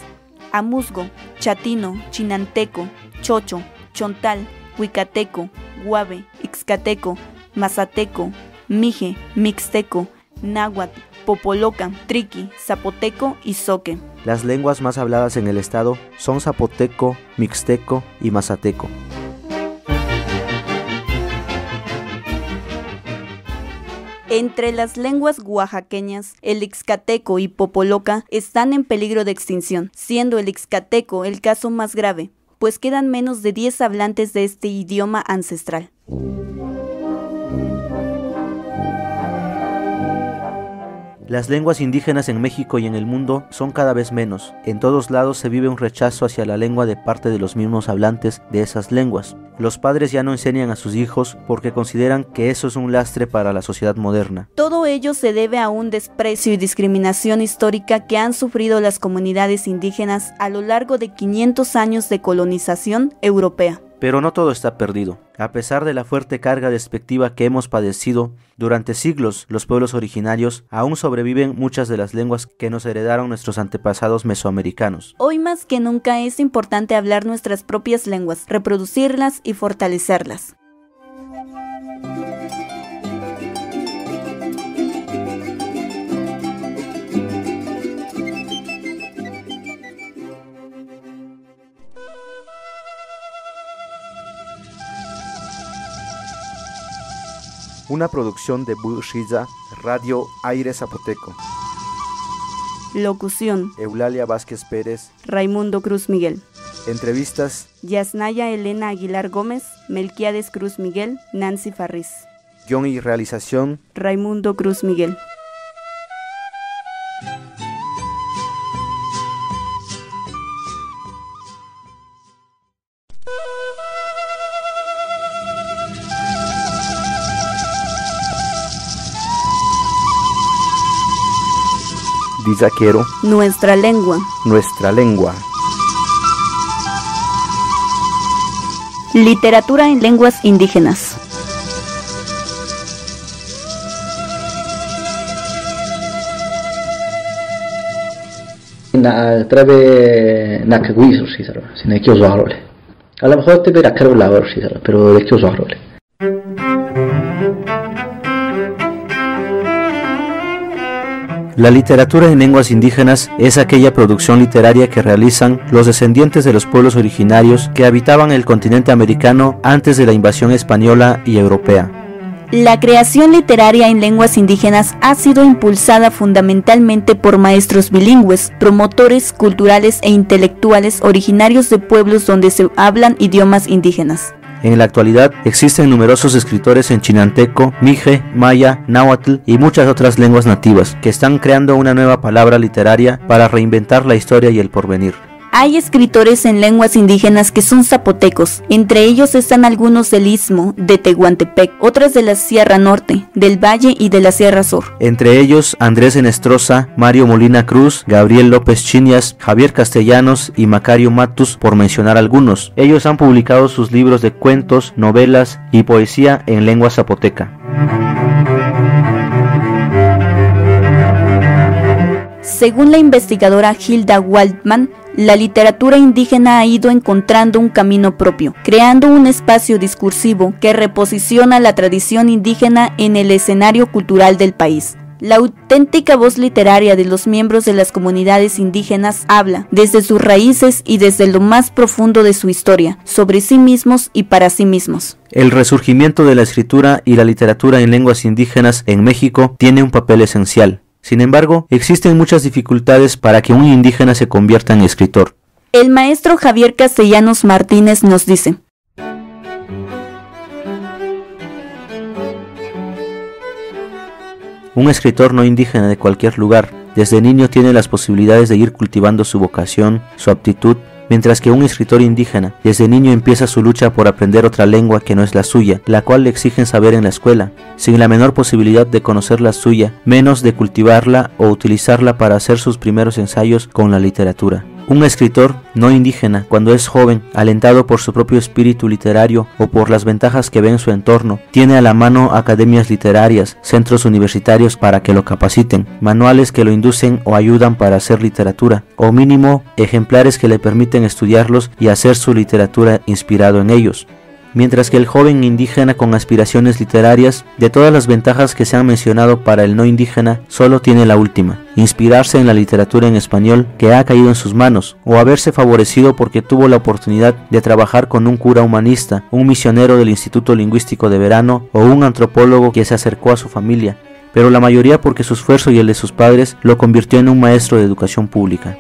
Amusgo, Chatino, Chinanteco, Chocho, Chontal, Huicateco, Guave, Ixcateco, Mazateco, Mije, Mixteco, Náhuatl, Popoloca, Triqui, Zapoteco y Zoque. Las lenguas más habladas en el estado son zapoteco, mixteco y mazateco. Entre las lenguas oaxaqueñas, el ixcateco y popoloca están en peligro de extinción, siendo el ixcateco el caso más grave, pues quedan menos de 10 hablantes de este idioma ancestral. Las lenguas indígenas en México y en el mundo son cada vez menos. En todos lados se vive un rechazo hacia la lengua de parte de los mismos hablantes de esas lenguas. Los padres ya no enseñan a sus hijos porque consideran que eso es un lastre para la sociedad moderna. Todo ello se debe a un desprecio y discriminación histórica que han sufrido las comunidades indígenas a lo largo de 500 años de colonización europea. Pero no todo está perdido. A pesar de la fuerte carga despectiva que hemos padecido, durante siglos los pueblos originarios aún sobreviven muchas de las lenguas que nos heredaron nuestros antepasados mesoamericanos. Hoy más que nunca es importante hablar nuestras propias lenguas, reproducirlas y fortalecerlas. Una producción de Bushiza, Radio Aire Zapoteco. Locución: Eulalia Vázquez Pérez, Raimundo Cruz Miguel. Entrevistas: Yasnaya Elena Aguilar Gómez, Melquiades Cruz Miguel, Nancy Farris. Guión y realización: Raimundo Cruz Miguel. Dizaquero, Nuestra lengua. nuestra lengua. Literatura en lenguas indígenas. Na trabe na kaguiso si sara, si ne kyo zoarole. A lo mejor te verá cargo labor si sara, pero de kyo zoarole. La literatura en lenguas indígenas es aquella producción literaria que realizan los descendientes de los pueblos originarios que habitaban el continente americano antes de la invasión española y europea. La creación literaria en lenguas indígenas ha sido impulsada fundamentalmente por maestros bilingües, promotores culturales e intelectuales originarios de pueblos donde se hablan idiomas indígenas. En la actualidad existen numerosos escritores en chinanteco, mije, maya, náhuatl y muchas otras lenguas nativas que están creando una nueva palabra literaria para reinventar la historia y el porvenir. Hay escritores en lenguas indígenas que son zapotecos, entre ellos están algunos del Istmo, de Tehuantepec, otras de la Sierra Norte, del Valle y de la Sierra Sur. Entre ellos Andrés Enestrosa, Mario Molina Cruz, Gabriel López Chiñas, Javier Castellanos y Macario Matus, por mencionar algunos. Ellos han publicado sus libros de cuentos, novelas y poesía en lengua zapoteca. Según la investigadora Hilda Waldman, la literatura indígena ha ido encontrando un camino propio, creando un espacio discursivo que reposiciona la tradición indígena en el escenario cultural del país. La auténtica voz literaria de los miembros de las comunidades indígenas habla, desde sus raíces y desde lo más profundo de su historia, sobre sí mismos y para sí mismos. El resurgimiento de la escritura y la literatura en lenguas indígenas en México tiene un papel esencial. Sin embargo, existen muchas dificultades para que un indígena se convierta en escritor. El maestro Javier Castellanos Martínez nos dice: un escritor no indígena de cualquier lugar, desde niño tiene las posibilidades de ir cultivando su vocación, su aptitud, mientras que un escritor indígena desde niño empieza su lucha por aprender otra lengua que no es la suya, la cual le exigen saber en la escuela, sin la menor posibilidad de conocer la suya, menos de cultivarla o utilizarla para hacer sus primeros ensayos con la literatura. Un escritor no indígena, cuando es joven, alentado por su propio espíritu literario o por las ventajas que ve en su entorno, tiene a la mano academias literarias, centros universitarios para que lo capaciten, manuales que lo inducen o ayudan para hacer literatura, o mínimo ejemplares que le permiten estudiarlos y hacer su literatura inspirado en ellos. Mientras que el joven indígena con aspiraciones literarias, de todas las ventajas que se han mencionado para el no indígena, solo tiene la última: inspirarse en la literatura en español que ha caído en sus manos, o haberse favorecido porque tuvo la oportunidad de trabajar con un cura humanista, un misionero del Instituto Lingüístico de Verano o un antropólogo que se acercó a su familia, pero la mayoría porque su esfuerzo y el de sus padres lo convirtió en un maestro de educación pública.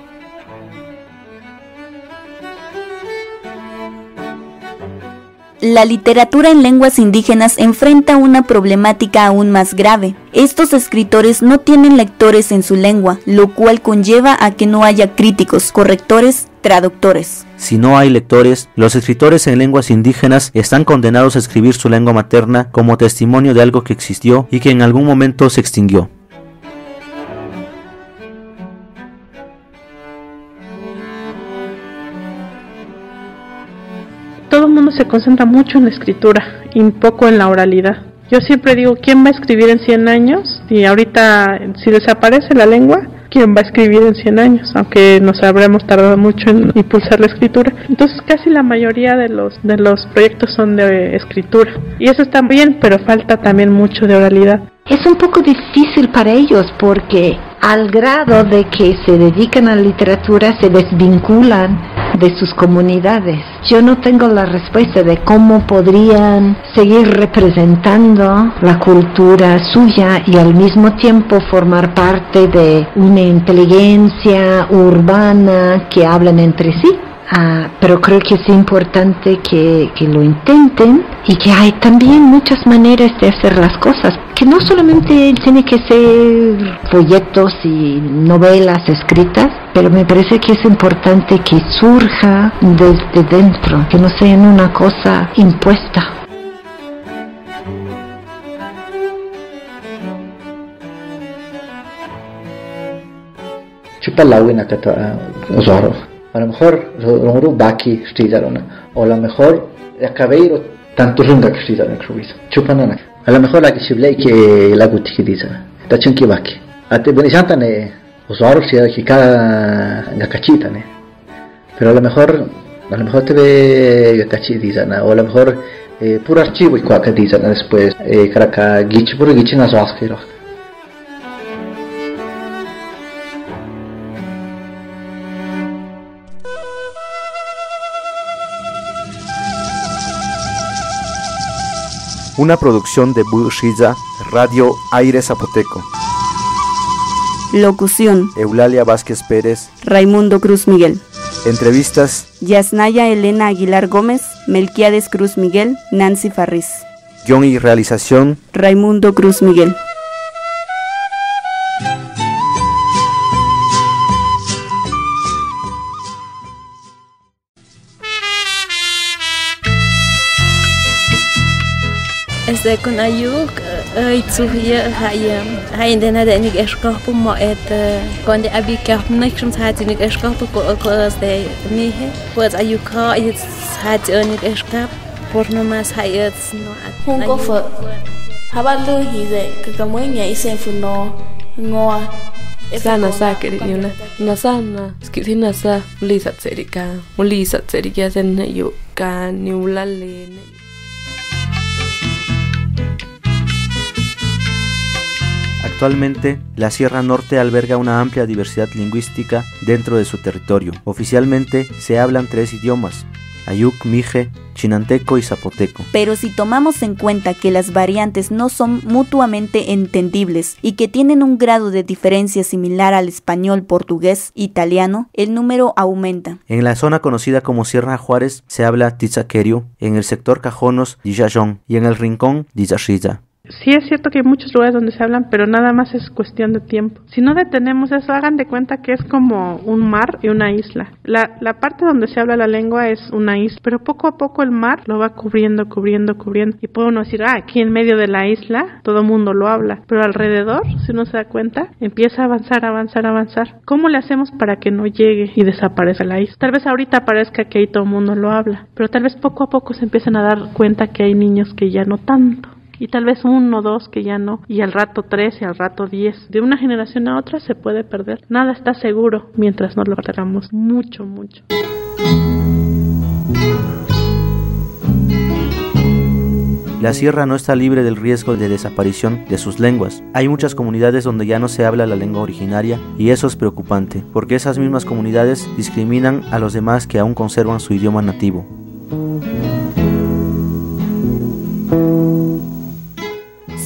La literatura en lenguas indígenas enfrenta una problemática aún más grave. Estos escritores no tienen lectores en su lengua, lo cual conlleva a que no haya críticos, correctores, traductores. Si no hay lectores, los escritores en lenguas indígenas están condenados a escribir su lengua materna como testimonio de algo que existió y que en algún momento se extinguió. Todo el mundo se concentra mucho en la escritura y poco en la oralidad. Yo siempre digo, ¿quién va a escribir en 100 años? Y ahorita, si desaparece la lengua, ¿quién va a escribir en 100 años? Aunque nos habremos tardado mucho en impulsar la escritura. Entonces, casi la mayoría de los proyectos son de escritura. Y eso está bien, pero falta también mucho de oralidad. Es un poco difícil para ellos porque al grado de que se dedican a la literatura se desvinculan de sus comunidades. Yo no tengo la respuesta de cómo podrían seguir representando la cultura suya y al mismo tiempo formar parte de una inteligencia urbana que hablan entre sí. Pero creo que es importante que lo intenten y que hay también muchas maneras de hacer las cosas, que no solamente tiene que ser folletos y novelas escritas, pero me parece que es importante que surja desde dentro, que no sea una cosa impuesta. A lo mejor Rongru Baki Stridarona, o a lo mejor Acabeiro tanto Runga que Stridarona Cruz. Chupanana. A lo mejor la que Shiblei que la Guti que dice. Tachinki Baki. A te Benishantane, Osoro si que cada Gakachita, ne. Pero a lo mejor te ve Gakachita, o a lo mejor puro archivo y cuaca dice después. Caraka Gichi puro Gichi Nazoaskiro. Una producción de Bushiza, Radio Aire Zapoteco. Locución: Eulalia Vázquez Pérez, Raimundo Cruz Miguel. Entrevistas: Yasnaya Elena Aguilar Gómez, Melquiades Cruz Miguel, Nancy Farris. Guión y realización: Raimundo Cruz Miguel. Con ayuk itzuhia hay dena de nik escopo mo con de abika nixum hat nik escopo ko de mihe pues ayuka it hat nik escap por no más hayat no hungo fo habalu hize kakamunya isen funo ngoa sana sakeri yuna nasana skithina sa lisa tserika sen yuka niulale. Actualmente, la Sierra Norte alberga una amplia diversidad lingüística dentro de su territorio. Oficialmente se hablan 3 idiomas: Ayuk, Mije, Chinanteco y Zapoteco. Pero si tomamos en cuenta que las variantes no son mutuamente entendibles y que tienen un grado de diferencia similar al español, portugués, italiano, el número aumenta. En la zona conocida como Sierra Juárez se habla Tizaquerio, en el sector Cajonos, Diyayón, y en el Rincón, Diyashilla. Sí es cierto que hay muchos lugares donde se hablan, pero nada más es cuestión de tiempo. Si no detenemos eso, hagan de cuenta que es como un mar y una isla. La parte donde se habla la lengua es una isla, pero poco a poco el mar lo va cubriendo. Y puede uno decir, aquí en medio de la isla todo el mundo lo habla, pero alrededor, si uno se da cuenta, empieza a avanzar. ¿Cómo le hacemos para que no llegue y desaparezca la isla? Tal vez ahorita parezca que ahí todo el mundo lo habla, pero tal vez poco a poco se empiezan a dar cuenta que hay niños que ya no tanto. Y tal vez 1 o 2 que ya no, y al rato 3 y al rato 10. De una generación a otra se puede perder. Nada está seguro mientras no lo perdamos mucho. La sierra no está libre del riesgo de desaparición de sus lenguas. Hay muchas comunidades donde ya no se habla la lengua originaria y eso es preocupante, porque esas mismas comunidades discriminan a los demás que aún conservan su idioma nativo.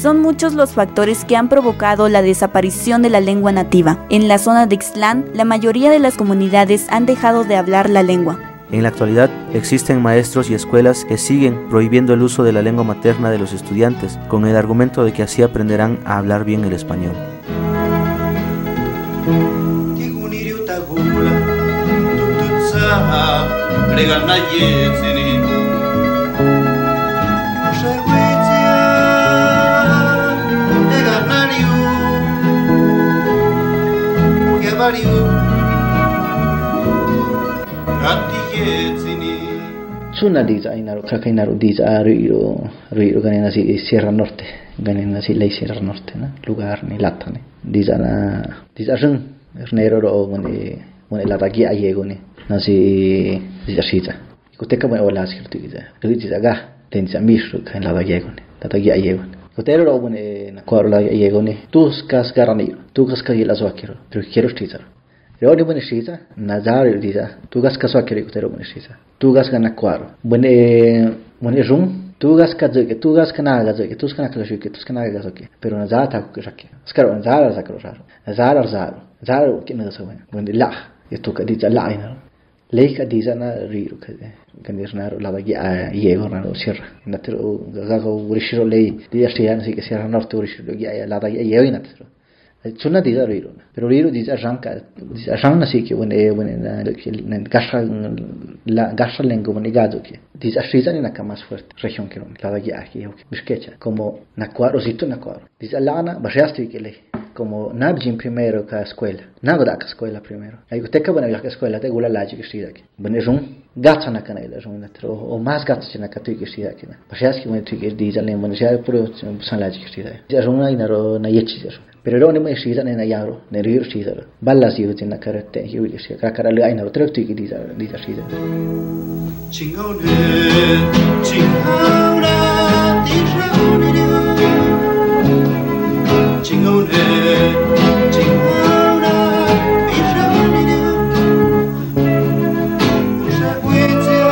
Son muchos los factores que han provocado la desaparición de la lengua nativa. En la zona de Ixtlán, la mayoría de las comunidades han dejado de hablar la lengua. En la actualidad, existen maestros y escuelas que siguen prohibiendo el uso de la lengua materna de los estudiantes, con el argumento de que así aprenderán a hablar bien el español. Suna diza inaru kakainaru diza ruiro ganen así Sierra Norte, ganen así ley Sierra Norte, ¿no? Lugar ni lata, ¿no? Diza rung nero ro mone lata gi ayego ni nasi diza shita. Kuteka mo wala skirtu diza ga tenza misru kan lata ayego ni lata gi ayego. Kutero ro mone na kwaro la ayego ni tus kas garaniro tu kas ka yela zwakiro pero quiero shita. Pero ni mone shita nazar diza tu kas ka zwakiro kutero mone shita. Tu gas kana kwaro mone rung tu gas ka zoke tu gas kana ga zoke tu gas kana ka zoke tu kana ga zoke pero na zata ku shake skaro na zara zakro zaro ke na so mone la esto ka diza la ina lei ka diza na riro ka kandir na la bagi a yego na sierra na tero ga ga urishiro lei dia stian si ke sierra norte urishiro gi la bagi yego ina tero Chuna diza riro, pero riro diza rang nasi que na gasha lengo bone gado que diza shiza ni naka más fuerte región que la bagi aquí Bisquecha como na cuaro zito na cuaro diza lana bashasti que le como nabjin primero ka escuela nabda ka escuela primero ay uteka bone ka escuela te gula laji que shida que bone rung gatsa na kana ila rung na tro o más gatsa na ka tu que shida que bashasti bone tu que diza le bone ya puro san laji que shida diza rung na ro na yechi pero lo ne me shida ne na yaro ne rir shida balla si utin na karate hiwi shi kakara le aina tro tu que diza shida Chingone chingona dijaune Chingone chingona dijaune Usha kwetya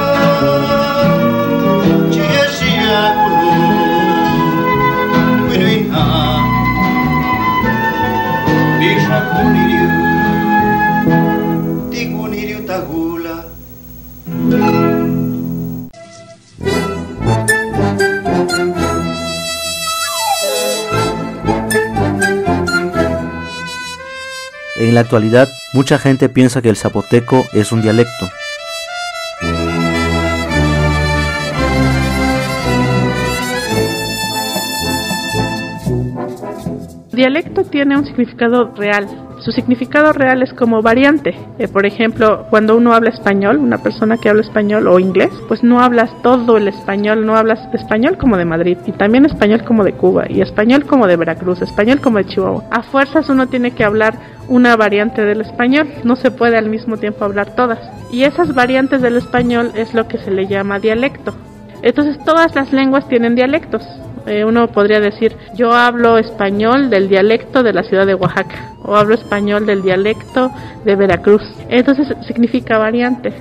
chiyashia Winuina Bishakuniriu Tikuniriu tagula En la actualidad, mucha gente piensa que el zapoteco es un dialecto. Dialecto tiene un significado real. Su significado real es como variante. Por ejemplo, cuando uno habla español, una persona que habla español o inglés, pues no hablas todo el español, no hablas español como de Madrid, y también español como de Cuba, y español como de Veracruz, español como de Chihuahua. A fuerzas uno tiene que hablar una variante del español, no se puede al mismo tiempo hablar todas. Y esas variantes del español es lo que se le llama dialecto. Entonces todas las lenguas tienen dialectos. Uno podría decir, yo hablo español del dialecto de la ciudad de Oaxaca, o hablo español del dialecto de Veracruz. Entonces significa variante,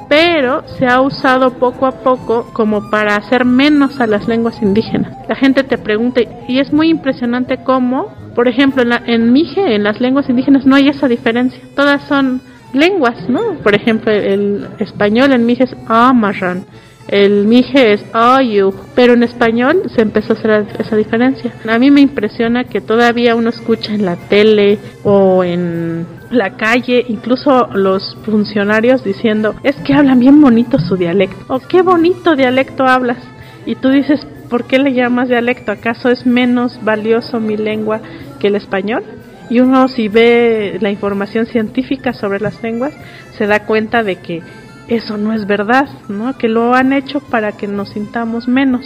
pero se ha usado poco a poco como para hacer menos a las lenguas indígenas. La gente te pregunta, y es muy impresionante cómo, por ejemplo, en Mije, en las lenguas indígenas no hay esa diferencia, todas son lenguas, ¿no? Por ejemplo, el español en Mije es amarran, el Mije es ayu, pero en español se empezó a hacer esa diferencia. A mí me impresiona que todavía uno escucha en la tele o en la calle, incluso los funcionarios diciendo, es que hablan bien bonito su dialecto, o qué bonito dialecto hablas, y tú dices, ¿por qué le llamas dialecto? ¿Acaso es menos valioso mi lengua que el español? Y uno, si ve la información científica sobre las lenguas, se da cuenta de que eso no es verdad, ¿no? Que lo han hecho para que nos sintamos menos,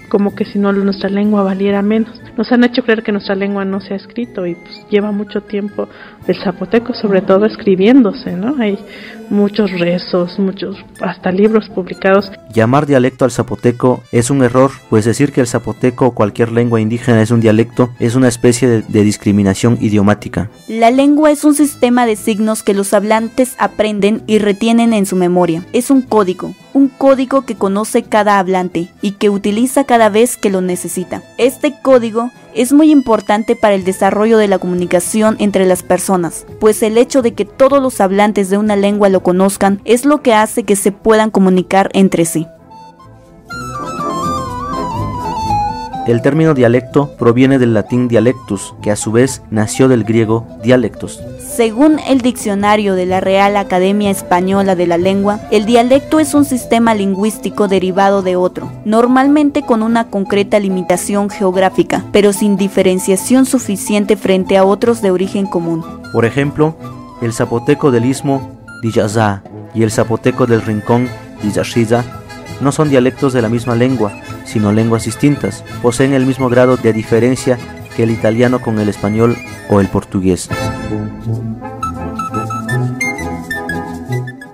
como que si no nuestra lengua valiera menos. Nos han hecho creer que nuestra lengua no se ha escrito, y pues lleva mucho tiempo el zapoteco, sobre todo escribiéndose, ¿no? Hay muchos rezos, muchos hasta libros publicados. Llamar dialecto al zapoteco es un error, pues decir que el zapoteco o cualquier lengua indígena es un dialecto es una especie de discriminación idiomática. La lengua es un sistema de signos que los hablantes aprenden y retienen en su memoria. Es un código que conoce cada hablante y que utiliza cada vez que lo necesita. Este código es muy importante para el desarrollo de la comunicación entre las personas, pues el hecho de que todos los hablantes de una lengua lo conozcan es lo que hace que se puedan comunicar entre sí. El término dialecto proviene del latín dialectus, que a su vez nació del griego dialectos. Según el diccionario de la Real Academia Española de la Lengua, el dialecto es un sistema lingüístico derivado de otro, normalmente con una concreta limitación geográfica, pero sin diferenciación suficiente frente a otros de origen común. Por ejemplo, el zapoteco del Istmo, Diyazá, y el zapoteco del Rincón, Diyashiza, No son dialectos de la misma lengua, sino lenguas distintas. Poseen el mismo grado de diferencia que el italiano con el español o el portugués.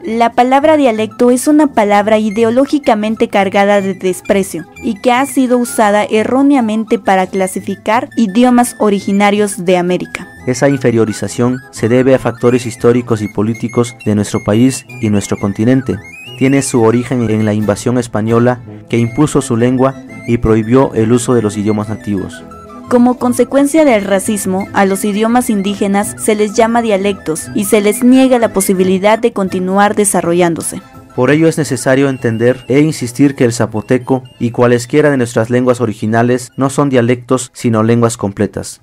La palabra dialecto es una palabra ideológicamente cargada de desprecio y que ha sido usada erróneamente para clasificar idiomas originarios de América. Esa inferiorización se debe a factores históricos y políticos de nuestro país y nuestro continente. Tiene su origen en la invasión española que impuso su lengua y prohibió el uso de los idiomas nativos. Como consecuencia del racismo, a los idiomas indígenas se les llama dialectos y se les niega la posibilidad de continuar desarrollándose. Por ello es necesario entender e insistir que el zapoteco y cualesquiera de nuestras lenguas originales no son dialectos sino lenguas completas.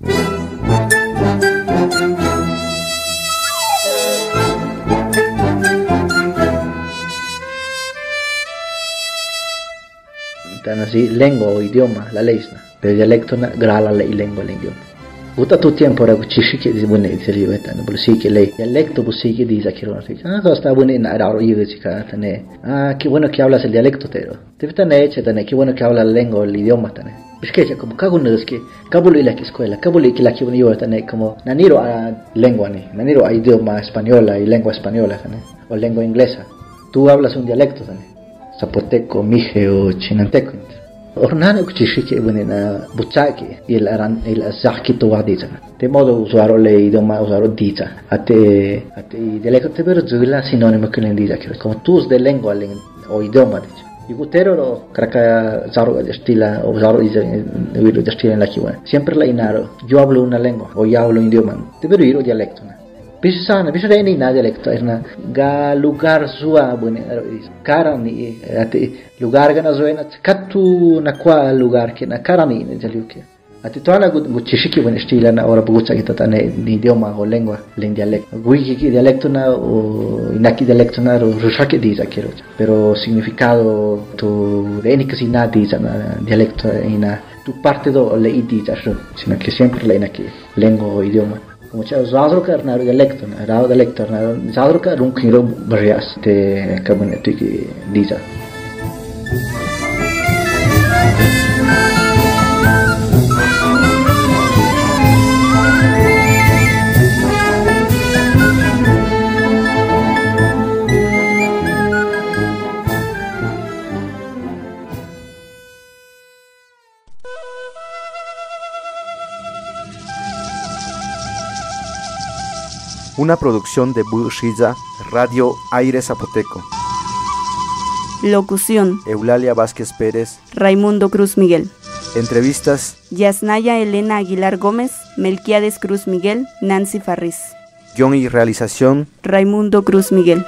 Tan así, lengua o idioma, la leisna. Pero dialecto na grala la lengua l'idioma. Uta tu tiempo ra chishi che di bunne di yoetan, bul si che lei dialecto bu si che di zakiro. Ah, sta bunne na raro io chica tane. Ah, qué bueno que hablas el dialecto tero. Te tane che tane, qué bueno que habla la lengua el idioma tane. Perché como kagun es que kabuli la escuela, kabuli que la que yo tane como naniro a lengua ni, naniro a idioma española y lengua española tane o lengua inglesa. Tú hablas un dialecto tane. Zapoteco, mije o chinanteco. Ornano chishi che bunena buchaki il zaki to wadiza. De modo usaro le idioma usaro diza. Ate dialecto te pero zula sinonimo con l'indiza che come tus de lengua o idioma dice. Igutero craka zaro estila o zaro dice viro estila en la kiwa. Siempre la inaro. Yo hablo una lengua o yo hablo un idioma. Te pero iro dialecto. Bisa reni na dialecto erna ga lugar sua bune karani ati lugar gana zoena katu na kwa lugar ke na karani ne jaluke ati to ana guchishiki bune stila na ora bucha kita tane ni idioma o lengua len dialecto guiki ki dialecto na o inaki dialecto na ro rushake diza quiero pero significado tu reni kasi na diza na dialecto ina tu parte do le idiza sino que siempre le inaki lengua o idioma. Como che zadro ka na dialecto na rao dialecto na zadro ka run kiro barias te kabunetu ki diza. Una producción de Bushiza, Radio Aire Zapoteco. Locución: Eulalia Vázquez Pérez, Raimundo Cruz Miguel. Entrevistas: Yasnaya Elena Aguilar Gómez, Melquiades Cruz Miguel, Nancy Farris. Guión y realización: Raimundo Cruz Miguel.